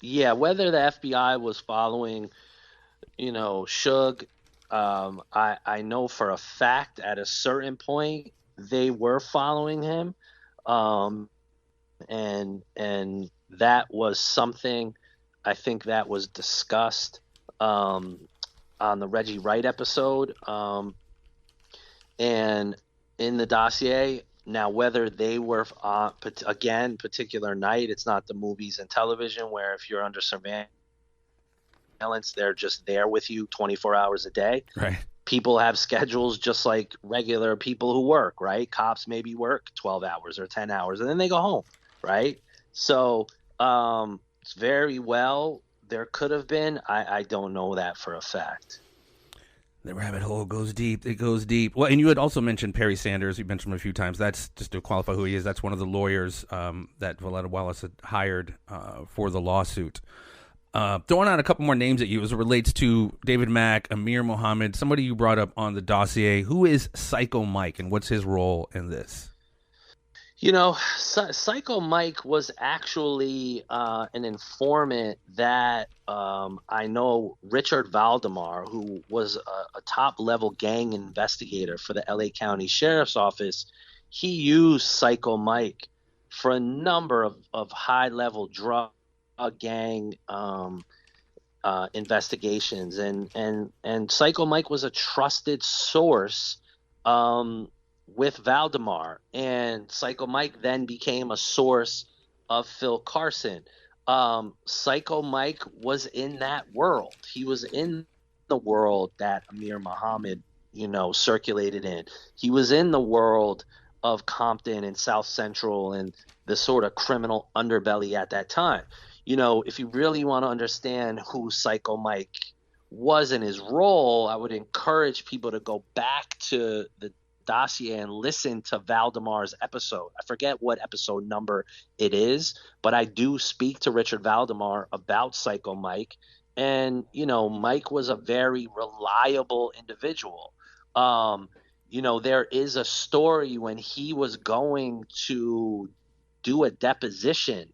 Yeah, whether the FBI was following, Suge, I know for a fact at a certain point they were following him, um, and that was something I think that was discussed um, on the Reggie Wright episode, and in the dossier. Now, whether they were again particular night, it's not the movies and television where if you're under surveillance, they're just there with you 24 hours a day. Right. People have schedules just like regular people who work, right? Cops maybe work 12 hours or 10 hours and then they go home, right? So it's very well there could have been. I don't know that for a fact. The rabbit hole goes deep. It goes deep. Well, and you had also mentioned Perry Sanders. You mentioned him a few times. That's just to qualify who he is. That's one of the lawyers that Valletta Wallace had hired for the lawsuit. Throwing out a couple more names at you as it relates to David Mack, Amir Muhammad, somebody you brought up on the dossier. Who is Psycho Mike, and what's his role in this? Psycho Mike was actually an informant that I know Richard Valdemar, who was a top-level gang investigator for the L.A. County Sheriff's Office. He used Psycho Mike for a number of high-level drug gang investigations, and Psycho Mike was a trusted source with Valdemar, and Psycho Mike then became a source of Phil Carson. Psycho Mike was in that world. He was in the world that Amir Muhammad, circulated in. He was in the world of Compton and South Central and the sort of criminal underbelly at that time. If you really want to understand who Psycho Mike was in his role, I would encourage people to go back to the dossier and listen to Valdemar's episode. I forget what episode number it is, but I do speak to Richard Valdemar about Psycho Mike. And, Mike was a very reliable individual. There is a story when he was going to do a deposition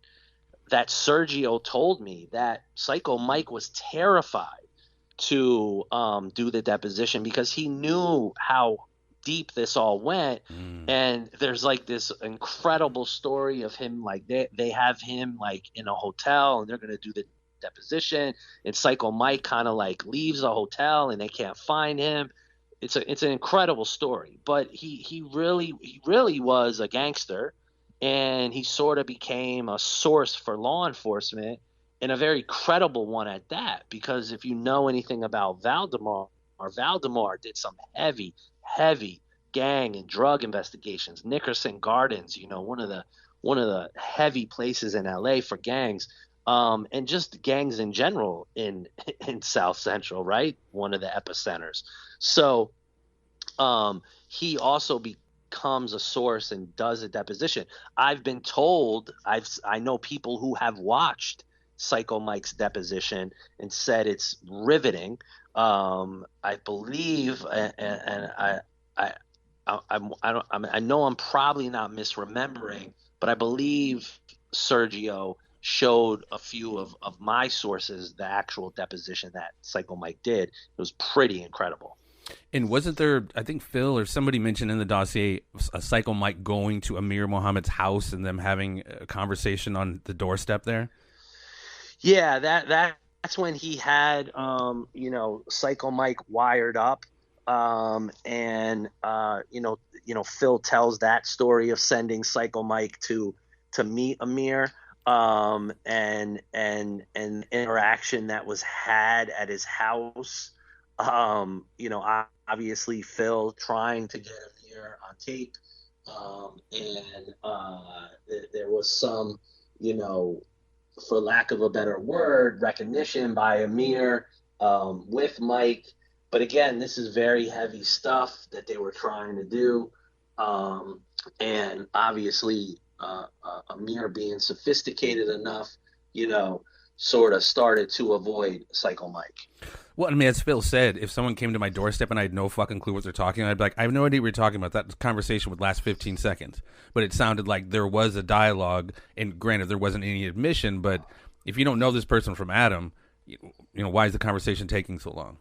that Sergio told me that Psycho Mike was terrified to do the deposition because he knew how deep this all went. And there's like this incredible story of him, like they have him like in a hotel and they're going to do the deposition, and Psycho Mike kind of like leaves the hotel and they can't find him. It's an incredible story, but he really was a gangster, and he sort of became a source for law enforcement, and a very credible one at that, because if you know anything about Valdemar did some heavy gang and drug investigations. Nickerson Gardens, one of the heavy places in LA for gangs, and just gangs in general in South Central, right? One of the epicenters. So he also becomes a source and does a deposition. I've been told, I know people who have watched Psycho Mike's deposition and said it's riveting. I believe, and I know I'm probably not misremembering, but I believe Sergio showed a few of my sources the actual deposition that Psycho Mike did. It was pretty incredible. And wasn't there, I think Phil or somebody mentioned in the dossier, a Psycho Mike going to Amir Muhammad's house and them having a conversation on the doorstep there? Yeah, that's when he had, Psycho Mike wired up. And Phil tells that story of sending Psycho Mike to meet Amir, and interaction that was had at his house. Obviously Phil trying to get Amir on tape, and there was some, for lack of a better word, recognition by Amir with Mike. But again, this is very heavy stuff that they were trying to do. And obviously, Amir being sophisticated enough, sort of started to avoid Psycho Mike. Well, I mean, as Phil said, if someone came to my doorstep and I had no fucking clue what they're talking about, I'd be like, I have no idea what you're talking about. That conversation would last 15 seconds. But it sounded like there was a dialogue, and granted, there wasn't any admission, but if you don't know this person from Adam, why is the conversation taking so long?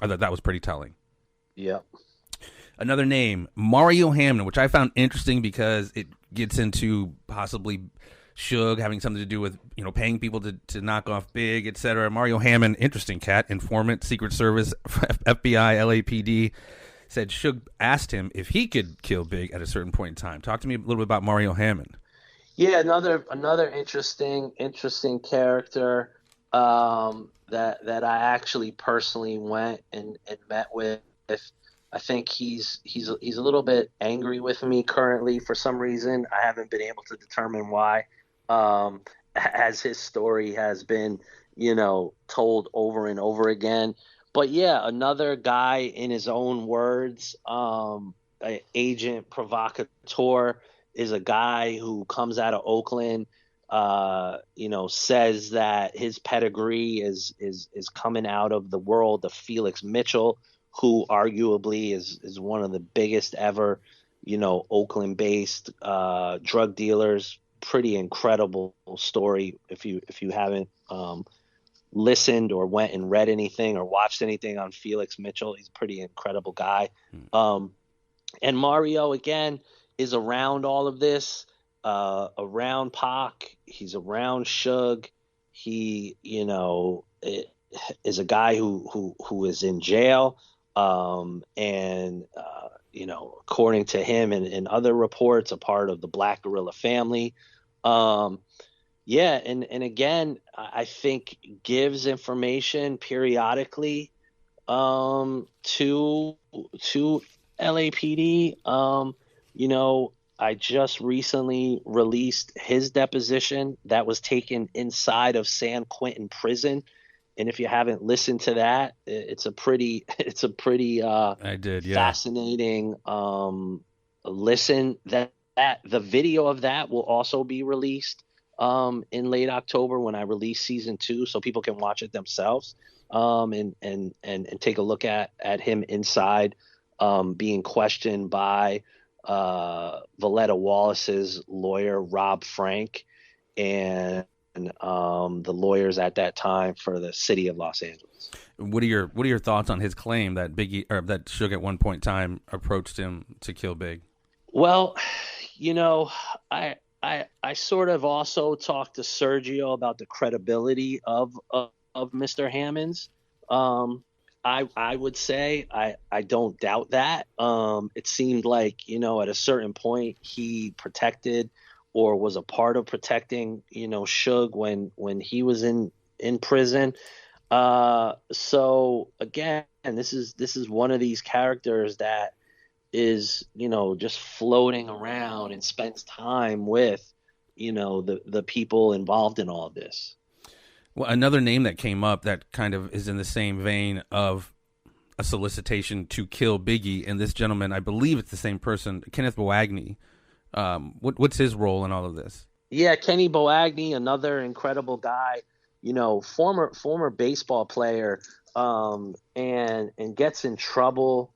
I thought that was pretty telling. Yep. Another name, Mario Hamlin, which I found interesting because it gets into possibly Suge having something to do with, paying people to knock off Big, etc. Mario Hamlin, interesting cat, informant, Secret Service, FBI, LAPD, said Suge asked him if he could kill Big at a certain point in time. Talk to me a little bit about Mario Hamlin. Yeah, another interesting character that I actually personally went and met with. I think he's a little bit angry with me currently for some reason. I haven't been able to determine why. As his story has been, told over and over again. But yeah, another guy in his own words, agent provocateur, is a guy who comes out of Oakland, says that his pedigree is coming out of the world of Felix Mitchell, who arguably is one of the biggest ever, Oakland-based drug dealers. Pretty incredible story. If you haven't listened or went and read anything or watched anything on Felix Mitchell, he's a pretty incredible guy. And Mario, again, is around all of this, around Pac. He's around Suge. He, is a guy who is in jail. According to him and other reports, a part of the Black Gorilla family. And again, I think gives information periodically to LAPD. I just recently released his deposition that was taken inside of San Quentin prison. And if you haven't listened to that, it's a pretty fascinating listen. That the video of that will also be released in late October when I release season 2, so people can watch it themselves and take a look at him inside being questioned by Valletta Wallace's lawyer Rob Frank and the lawyers at that time for the city of Los Angeles. What are your thoughts on his claim that Biggie or that Suge at one point in time approached him to kill Big? Well, I sort of also talked to Sergio about the credibility of Mr. Hammonds. I would say I don't doubt that. It seemed like, at a certain point he protected or was a part of protecting, Suge when he was in prison. So again, this is one of these characters that is, just floating around and spends time with, the people involved in all of this. Well, another name that came up that kind of is in the same vein of a solicitation to kill Biggie, and this gentleman, I believe it's the same person, Kenneth Boagni. What's his role in all of this? Yeah, Kenny Boagni, another incredible guy, former baseball player, and gets in trouble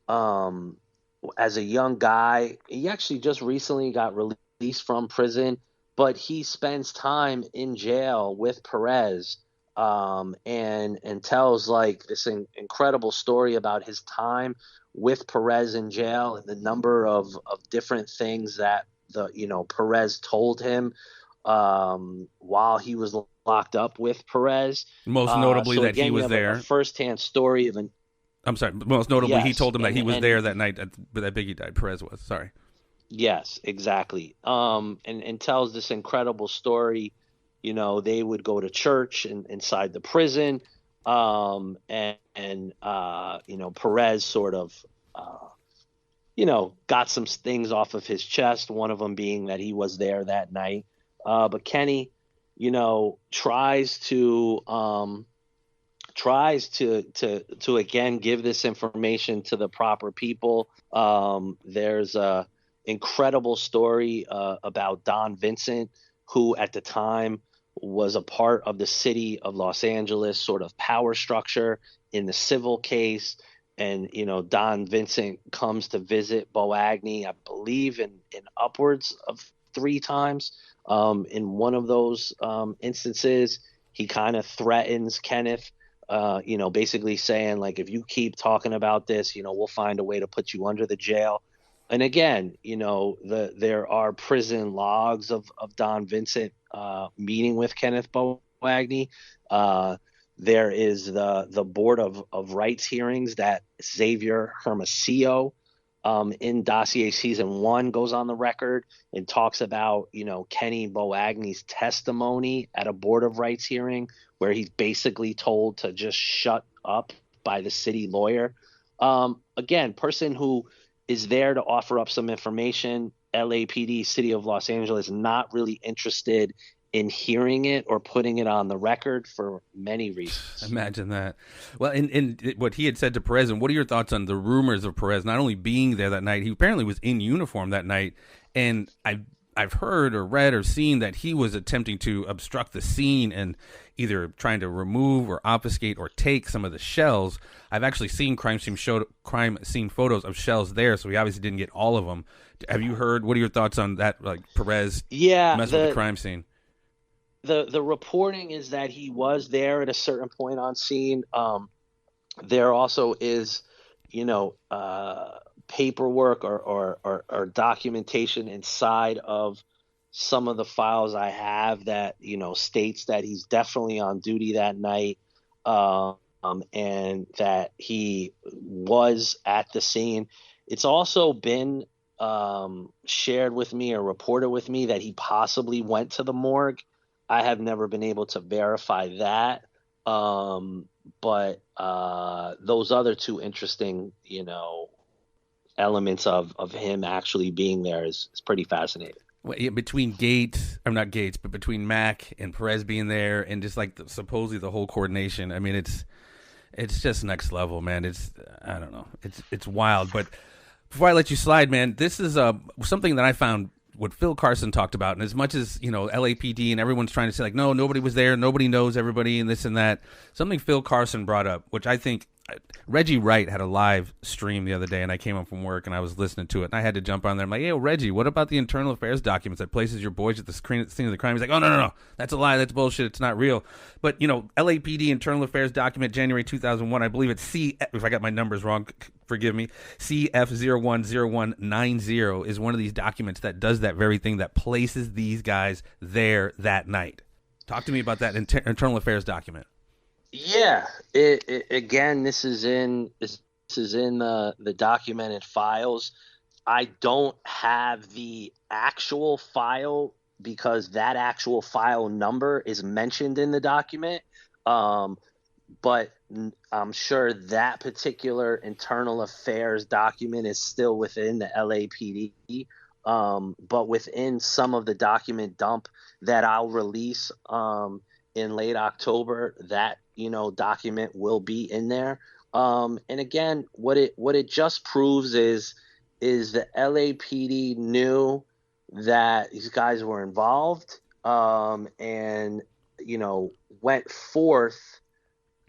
as a young guy. He actually just recently got released from prison, but he spends time in jail with Perez, and tells like this incredible story about his time with Perez in jail and the number of different things that Perez told him while he was locked up with Perez. Most notably that he was there. A firsthand story of I'm sorry. Most notably, he told him that he was there that night that Biggie died. Perez was. Sorry. Yes, exactly. And tells this incredible story. They would go to church inside the prison, and Perez sort of, got some things off of his chest. One of them being that he was there that night. But Kenny, tries to again give this information to the proper people. There's a incredible story about Don Vincent, who at the time was a part of the city of Los Angeles sort of power structure in the civil case. And, Don Vincent comes to visit Boagni, I believe in upwards of 3 times. In one of those instances, he kind of threatens Kenneth, basically saying, like, if you keep talking about this, we'll find a way to put you under the jail. And again, there are prison logs of Don Vincent meeting with Kenneth Boagny. There is the Board of Rights hearings that Xavier Hermosillo in Dossier season 1 goes on the record and talks about, Kenny Boagny's testimony at a Board of Rights hearing where he's basically told to just shut up by the city lawyer. Again, person who is there to offer up some information. LAPD, City of Los Angeles, not really interested in hearing it or putting it on the record for many reasons. Imagine that. Well, in what he had said to Perez, and what are your thoughts on the rumors of Perez not only being there that night, he apparently was in uniform that night, and I've heard or read or seen that he was attempting to obstruct the scene and either trying to remove or obfuscate or take some of the shells. I've actually seen crime scene photos of shells there, so he obviously didn't get all of them. Have you heard? What are your thoughts on that? Like Perez messing with the crime scene? The reporting is that he was there at a certain point on scene. There also is, paperwork or documentation inside of some of the files I have that, states that he's definitely on duty that night, and that he was at the scene. It's also been shared with me or reported with me that he possibly went to the morgue. I have never been able to verify that. But those other two interesting, elements of him actually being there is pretty fascinating. Well, yeah, between between Mac and Perez being there and just like supposedly the whole coordination. I mean, it's just next level, man. I don't know. It's wild. But before I let you slide, man, this is something that I found what Phil Carson talked about. And as much as, LAPD and everyone's trying to say like, no, nobody was there, nobody knows everybody and this and that, something Phil Carson brought up, which I think Reggie Wright had a live stream the other day, and I came home from work and I was listening to it, and I had to jump on there. I'm like, hey, Reggie, what about the internal affairs documents that places your boys at the scene of the crime? He's like, oh, no, that's a lie, that's bullshit, it's not real. But LAPD internal affairs document January 2001, I believe it's if I got my numbers wrong, forgive me, CF010190 is one of these documents that does that very thing, that places these guys there that night. Talk to me about that internal affairs document. Yeah, again, this is in the documented files. I don't have the actual file because that actual file number is mentioned in the document. But I'm sure that particular internal affairs document is still within the LAPD. But within some of the document dump that I'll release in late October, that document will be in there. And again, what it just proves is the LAPD knew that these guys were involved, and went forth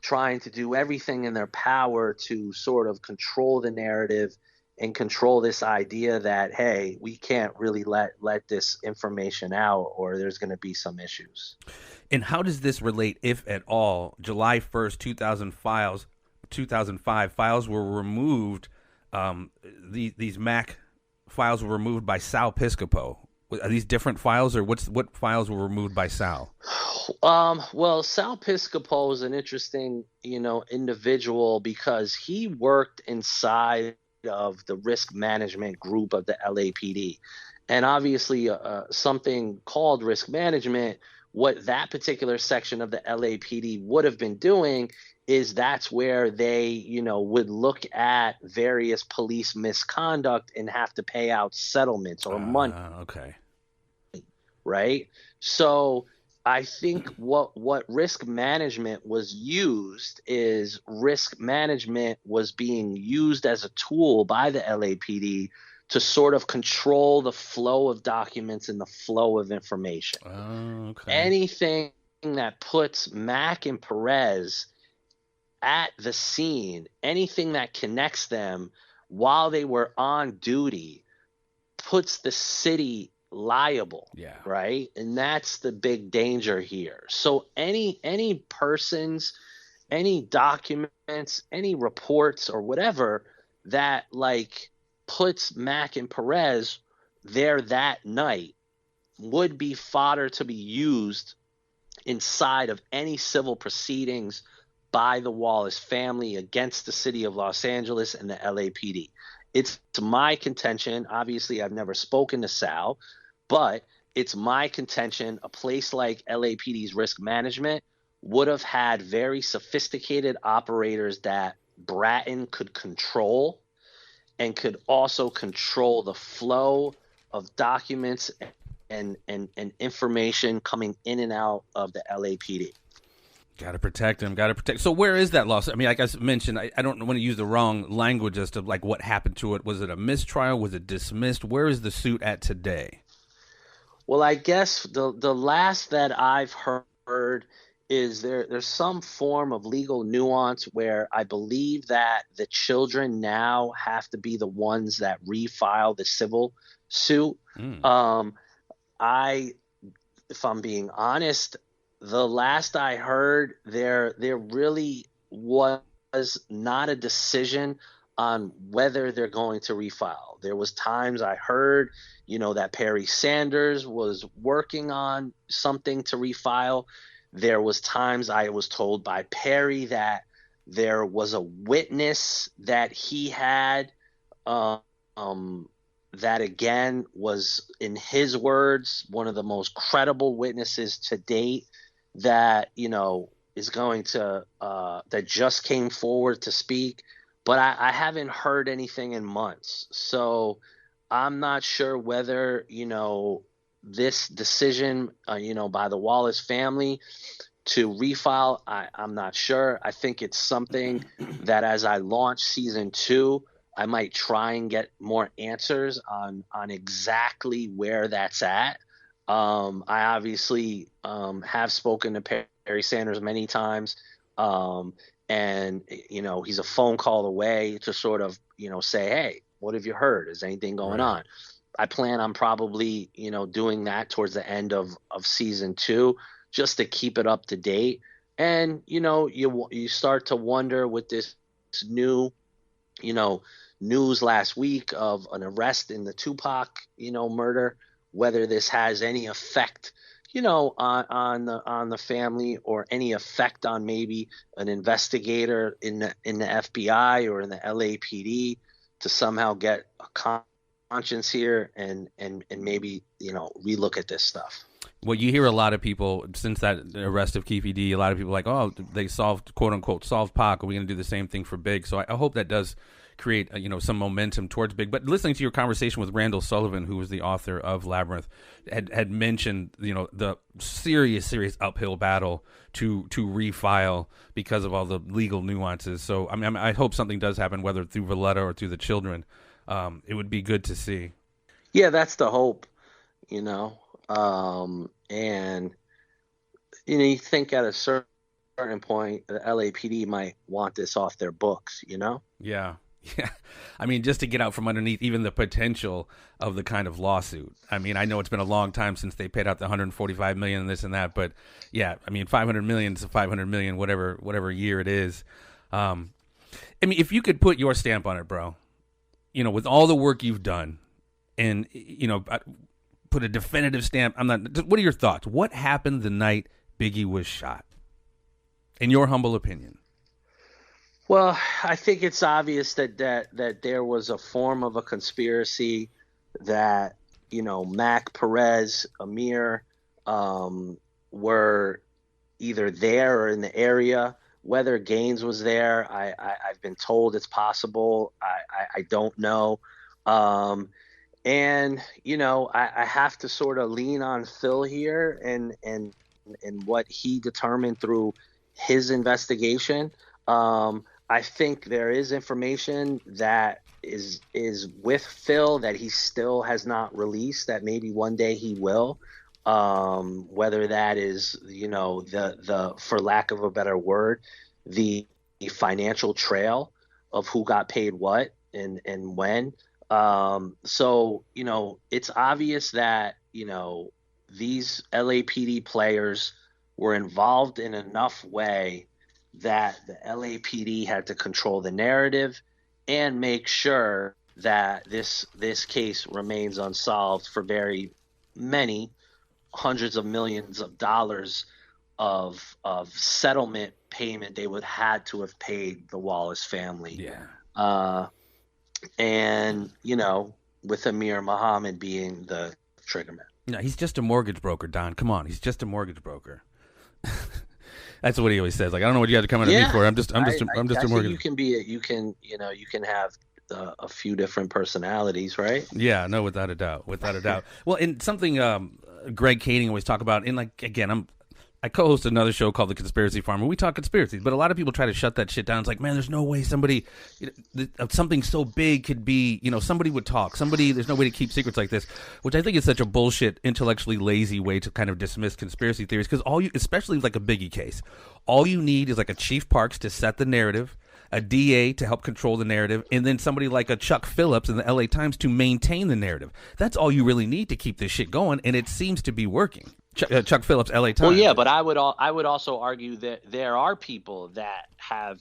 trying to do everything in their power to sort of control the narrative and control this idea that, hey, we can't really let this information out or there's going to be some issues. And how does this relate, if at all? July 1st, 2005 files were removed. These Mac files were removed by Sal Piscopo. Are these different files, or what files were removed by Sal? Well, Sal Piscopo is an interesting, individual because he worked inside of the risk management group of the LAPD. And obviously something called risk management, what that particular section of the LAPD would have been doing is that's where they, would look at various police misconduct and have to pay out settlements or money. Okay. Right. So I think what risk management was used is risk management was being used as a tool by the LAPD to sort of control the flow of documents and the flow of information. Okay. Anything that puts Mac and Perez at the scene, anything that connects them while they were on duty, puts the city liable. Yeah. Right. And that's the big danger here. So any persons, any documents, any reports or whatever that like puts Mac and Perez there that night would be fodder to be used inside of any civil proceedings by the Wallace family against the city of Los Angeles and the LAPD. It's my contention. Obviously, I've never spoken to Sal, but it's my contention a place like LAPD's risk management would have had very sophisticated operators that Bratton could control and could also control the flow of documents and information coming in and out of the LAPD. Got to protect him. Got to protect. So where is that lawsuit? I mean, like I mentioned, I don't want to use the wrong language as to like what happened to it. Was it a mistrial? Was it dismissed? Where is the suit at today? Well, I guess the last that I've heard is there's some form of legal nuance where I believe that the children now have to be the ones that refile the civil suit. If I'm being honest, the last I heard, there really was not a decision on whether they're going to refile. There was times I heard, that Perry Sanders was working on something to refile. There was times I was told by Perry that there was a witness that he had that again was, in his words, one of the most credible witnesses to date that, is going to that just came forward to speak. But I haven't heard anything in months. So I'm not sure whether, this decision, by the Wallace family to refile, I'm not sure. I think it's something that as I launch season 2, I might try and get more answers on exactly where that's at. I obviously have spoken to Perry Sanders many times, and he's a phone call away to sort of say, hey, what have you heard? Is anything going on? I plan on probably doing that towards the end of season 2, just to keep it up to date. And you start to wonder with this new news last week of an arrest in the Tupac, murder, whether this has any effect, on the family, or any effect on maybe an investigator in the FBI or in the LAPD to somehow get a conscience here and maybe, relook at this stuff. Well, you hear a lot of people, since that arrest of Keefe D, a lot of people are like, oh, they solved, quote unquote, solved Pac. Are we going to do the same thing for Big? So I hope that does create, some momentum towards Big. But listening to your conversation with Randall Sullivan, who was the author of Labyrinth, had mentioned, the serious uphill battle to refile because of all the legal nuances. So, I mean, I hope something does happen, whether through Valletta or through the children. It would be good to see. Yeah, that's the hope, and you think at a certain point the LAPD might want this off their books, Yeah. I mean, just to get out from underneath even the potential of the kind of lawsuit. I mean, I know it's been a long time since they paid out the $145 million and this and that, but yeah, I mean, $500 million to $500 million, whatever year it is. I mean, if you could put your stamp on it, bro, with all the work you've done, and put a definitive stamp. What are your thoughts? What happened the night Biggie was shot? In your humble opinion. Well, I think it's obvious that there was a form of a conspiracy that, Mac, Perez, Amir were either there or in the area. Whether Gaines was there, I've been told it's possible. I don't know. And, I have to sort of lean on Phil here and what he determined through his investigation. I think there is information that is with Phil that he still has not released, that maybe one day he will. Whether that is, the for lack of a better word, the financial trail of who got paid what and when. So, it's obvious that, these LAPD players were involved in enough way that the LAPD had to control the narrative and make sure that this case remains unsolved for very many hundreds of millions of dollars of settlement payment they would had to have paid the Wallace family. Yeah. And with Amir Muhammad being the triggerman. No, he's just a mortgage broker, Don. Come on, he's just a mortgage broker. That's what he always says. Like, I don't know what you got to come at me for. I'm just a mortgage. You can have a few different personalities, right? Yeah, no, without a doubt. Well, and something Greg Kading always talk about, and like, again, I co-host another show called The Conspiracy Farm, and we talk conspiracies, but a lot of people try to shut that shit down. It's like, man, there's no way somebody, something so big could be, somebody would talk. There's no way to keep secrets like this, which I think is such a bullshit, intellectually lazy way to kind of dismiss conspiracy theories, because especially like a Biggie case, all you need is like a Chief Parks to set the narrative, a DA to help control the narrative, and then somebody like a Chuck Phillips in the LA Times to maintain the narrative. That's all you really need to keep this shit going, and it seems to be working. Chuck Phillips, LA Times. Well, yeah, but I would also argue that there are people that have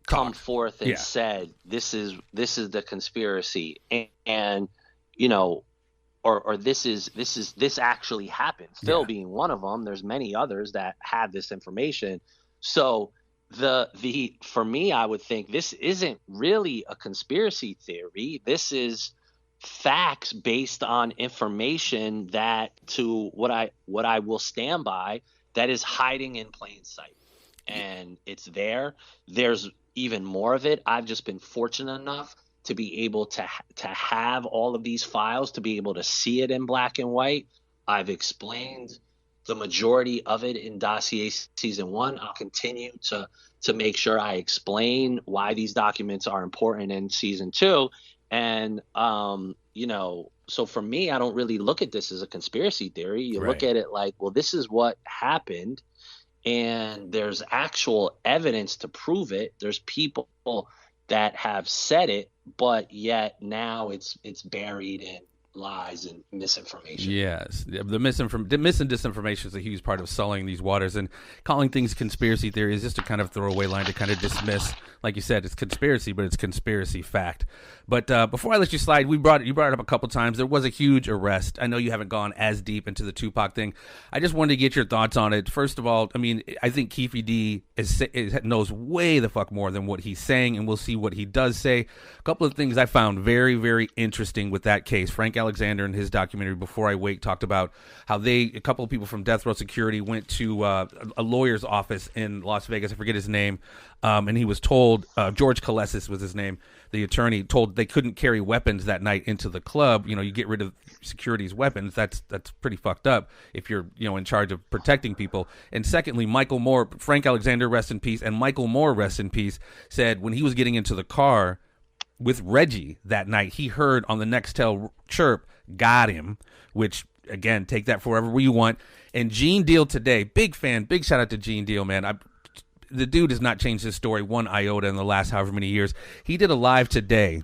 come forth and said this is the conspiracy, and or this actually happened. Phil being one of them. There's many others that have this information. So for me, I would think this isn't really a conspiracy theory. This is facts based on information that, to what I will stand by, that is hiding in plain sight, and it's there. There's even more of it. I've just been fortunate enough to be able to have all of these files, to be able to see it in black and white. I've explained the majority of it in Dossier Season 1. I'll continue to make sure I explain why these documents are important in Season 2. And, so for me, I don't really look at this as a conspiracy theory. You look at it like, well, this is what happened, and there's actual evidence to prove it. There's people that have said it, but yet now it's buried in lies and misinformation. Yes, the mis and disinformation is a huge part of sullying these waters, and calling things conspiracy theory is just a kind of throwaway line to kind of dismiss. Like you said, it's conspiracy, but it's conspiracy fact. But before I let you slide, you brought it up a couple times. There was a huge arrest. I know you haven't gone as deep into the Tupac thing. I just wanted to get your thoughts on it. First of all, I mean, I think Keefe D knows way the fuck more than what he's saying, and we'll see what he does say. A couple of things I found very, very interesting with that case. Frank Alexander in his documentary Before I Wake talked about how a couple of people from Death Row Security went to a lawyer's office in Las Vegas. I forget his name. And he was told, George Kalesis was his name, the attorney, told they couldn't carry weapons that night into the club. You get rid of security's weapons. That's pretty fucked up if you're, in charge of protecting people. And secondly, Michael Moore, Frank Alexander, rest in peace, and Michael Moore, rest in peace, said when he was getting into the car with Reggie that night, he heard on the Nextel chirp, "Got him," which, again, take that for wherever you want. And Gene Deal today, big fan, big shout out to Gene Deal, man. The dude has not changed his story one iota in the last however many years. He did a live today,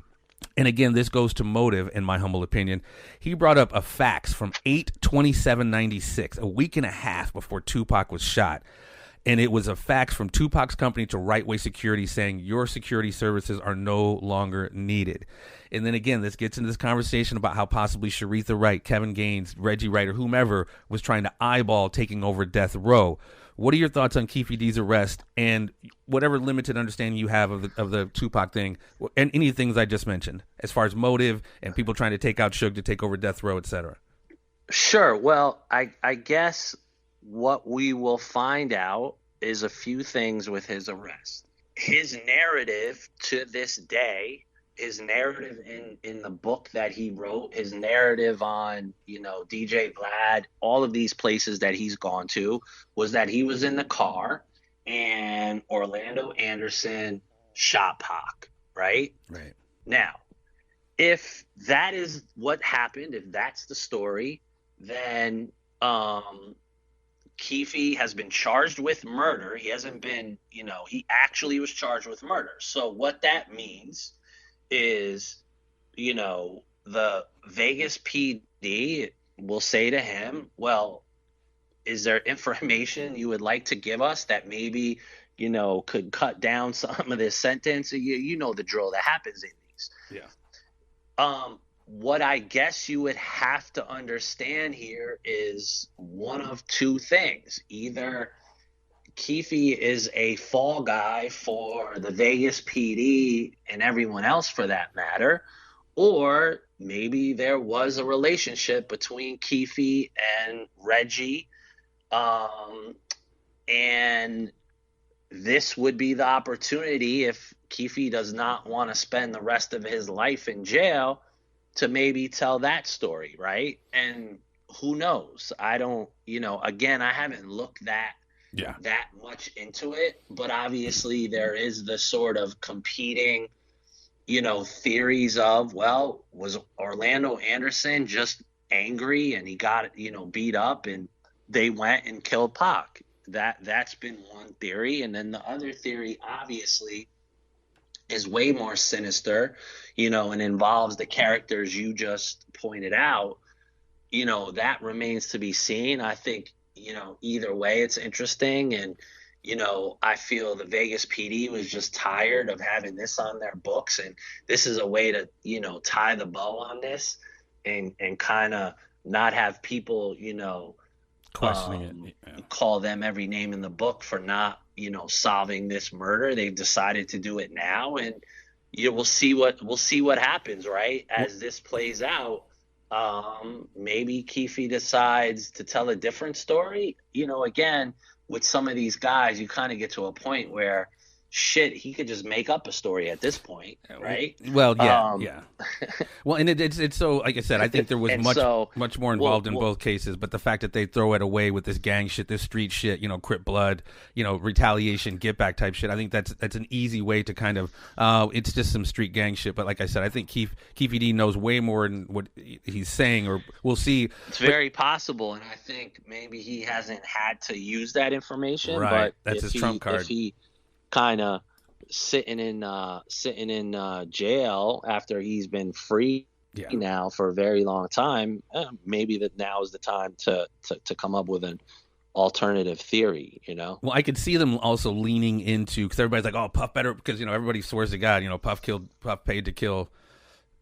and again, this goes to motive, in my humble opinion. He brought up a fax from 8/27/96, a week and a half before Tupac was shot. And it was a fax from Tupac's company to Right Way Security saying your security services are no longer needed. And then again, this gets into this conversation about how possibly Sharitha Wright, Kevin Gaines, Reggie Wright, or whomever was trying to eyeball taking over Death Row. What are your thoughts on Keefe D's arrest and whatever limited understanding you have of the Tupac thing and any things I just mentioned as far as motive and people trying to take out Suge to take over Death Row, et cetera? Sure. Well, I guess what we will find out is a few things with his arrest. His narrative to this day, his narrative in the book that he wrote, his narrative on, DJ Vlad, all of these places that he's gone to, was that he was in the car and Orlando Anderson shot Pac, right? Right. Now, if that is what happened, if that's the story, then Keefe has been charged with murder. He hasn't been, he actually was charged with murder. So what that means is, the Vegas PD we'll say to him, well, is there information you would like to give us that maybe, could cut down some of this sentence? You know the drill that happens in these. Yeah. What I guess you would have to understand here is one of two things. Either Keefe is a fall guy for the Vegas PD and everyone else for that matter, or maybe there was a relationship between Keefe and Reggie, and this would be the opportunity if Keefe does not want to spend the rest of his life in jail to maybe tell that story, right? And who knows? I don't, again, I haven't looked that much into it, but obviously there is the sort of competing, theories of, well, was Orlando Anderson just angry and he got, beat up and they went and killed Pac? That's been one theory. And then the other theory, obviously, is way more sinister, and involves the characters you just pointed out. That remains to be seen. I think, either way, it's interesting. And, I feel the Vegas PD was just tired of having this on their books. And this is a way to, tie the bow on this and kind of not have people, questioning it. Call them every name in the book for not, solving this murder. They've decided to do it now, and we'll see what happens, right? As this plays out. Maybe Keefe decides to tell a different story. Again, with some of these guys, you kind of get to a point where shit, he could just make up a story at this point, right? Well, yeah. Well, and it's so, like I said, I think there was much more involved in both cases, but the fact that they throw it away with this gang shit, this street shit, Crip blood, retaliation, get back type shit, I think that's an easy way to kind of, it's just some street gang shit. But like I said, I think Keefe D knows way more than what he's saying, or we'll see. It's very possible, and I think maybe he hasn't had to use that information. Right, but that's his trump card. If he kind of sitting in jail after he's been free now for a very long time, maybe that now is the time to come up with an alternative theory. Well, I could see them also leaning into, because everybody's like, oh, Puff better, because everybody swears to God, Puff paid to kill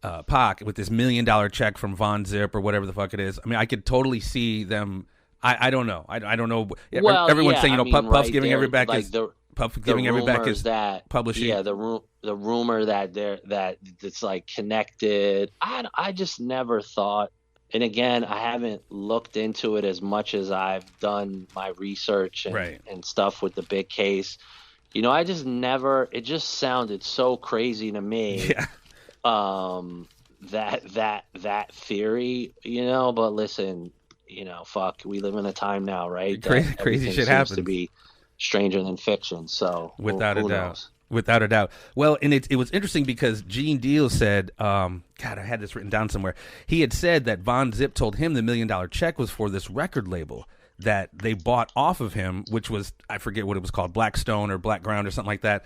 Pac with this $1 million check from Von Zip or whatever the fuck it is. I mean, I could totally see them. I don't know. I don't know. Well, everyone's saying, Puff's right, giving every back his Puff giving every back his publishing. Yeah, the rumor that it's like connected. I just never thought, and again, I haven't looked into it as much as I've done my research and stuff with the big case. I just never. It just sounded so crazy to me. Yeah. That theory, But listen, fuck, we live in a time now, right? Crazy shit happens. To be stranger than fiction. So without a doubt. Knows? Without a doubt. Well, and it was interesting because Gene Deal said, God, I had this written down somewhere. He had said that Von Zip told him the $1 million check was for this record label that they bought off of him, which was, I forget what it was called, Blackstone or Blackground or something like that,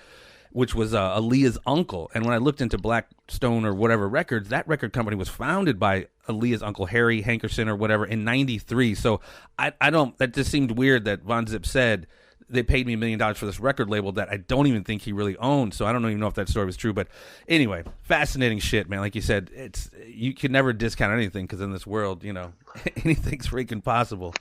which was Aaliyah's uncle. And when I looked into Blackstone or whatever records, that record company was founded by Aaliyah's uncle, Harry Hankerson or whatever, in 93. So that just seemed weird that Von Zip said, they paid me $1 million for this record label that I don't even think he really owned. So I don't even know if that story was true. But anyway, fascinating shit, man. Like you said, you can never discount anything because in this world, anything's freaking possible.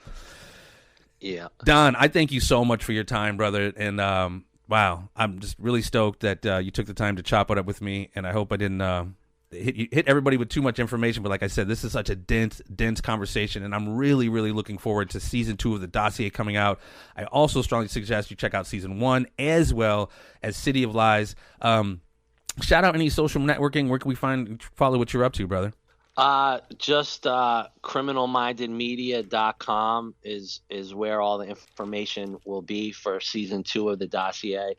Yeah. Don, I thank you so much for your time, brother. And wow, I'm just really stoked that you took the time to chop it up with me. And I hope I didn't hit everybody with too much information, but like I said, this is such a dense conversation, and I'm really, really looking forward to season 2 of the Dossier coming out. I also strongly suggest you check out season 1 as well as City of Lies. Shout out any social networking. Where can we follow what you're up to, brother? Just criminalmindedmedia.com is where all the information will be for season 2 of the Dossier,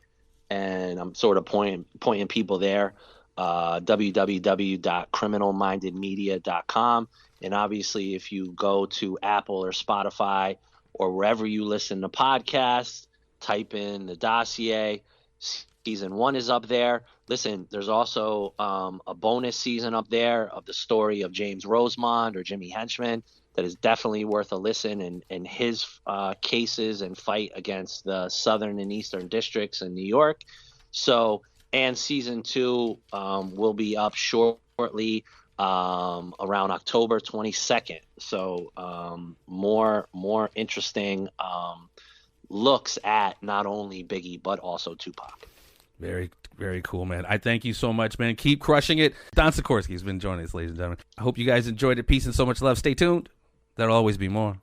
and I'm sort of pointing people there. www.criminalmindedmedia.com, and obviously if you go to Apple or Spotify or wherever you listen to podcasts, type in the Dossier. Season 1 is up there. Listen, there's also a bonus season up there of the story of James Rosemond or Jimmy Henchman that is definitely worth a listen, and his cases and fight against the Southern and Eastern districts in New York. So, and season 2 will be up shortly around October 22nd. So more interesting looks at not only Biggie but also Tupac. Very, very cool, man. I thank you so much, man. Keep crushing it. Don Sikorski has been joining us, ladies and gentlemen. I hope you guys enjoyed it. Peace and so much love. Stay tuned. There'll always be more.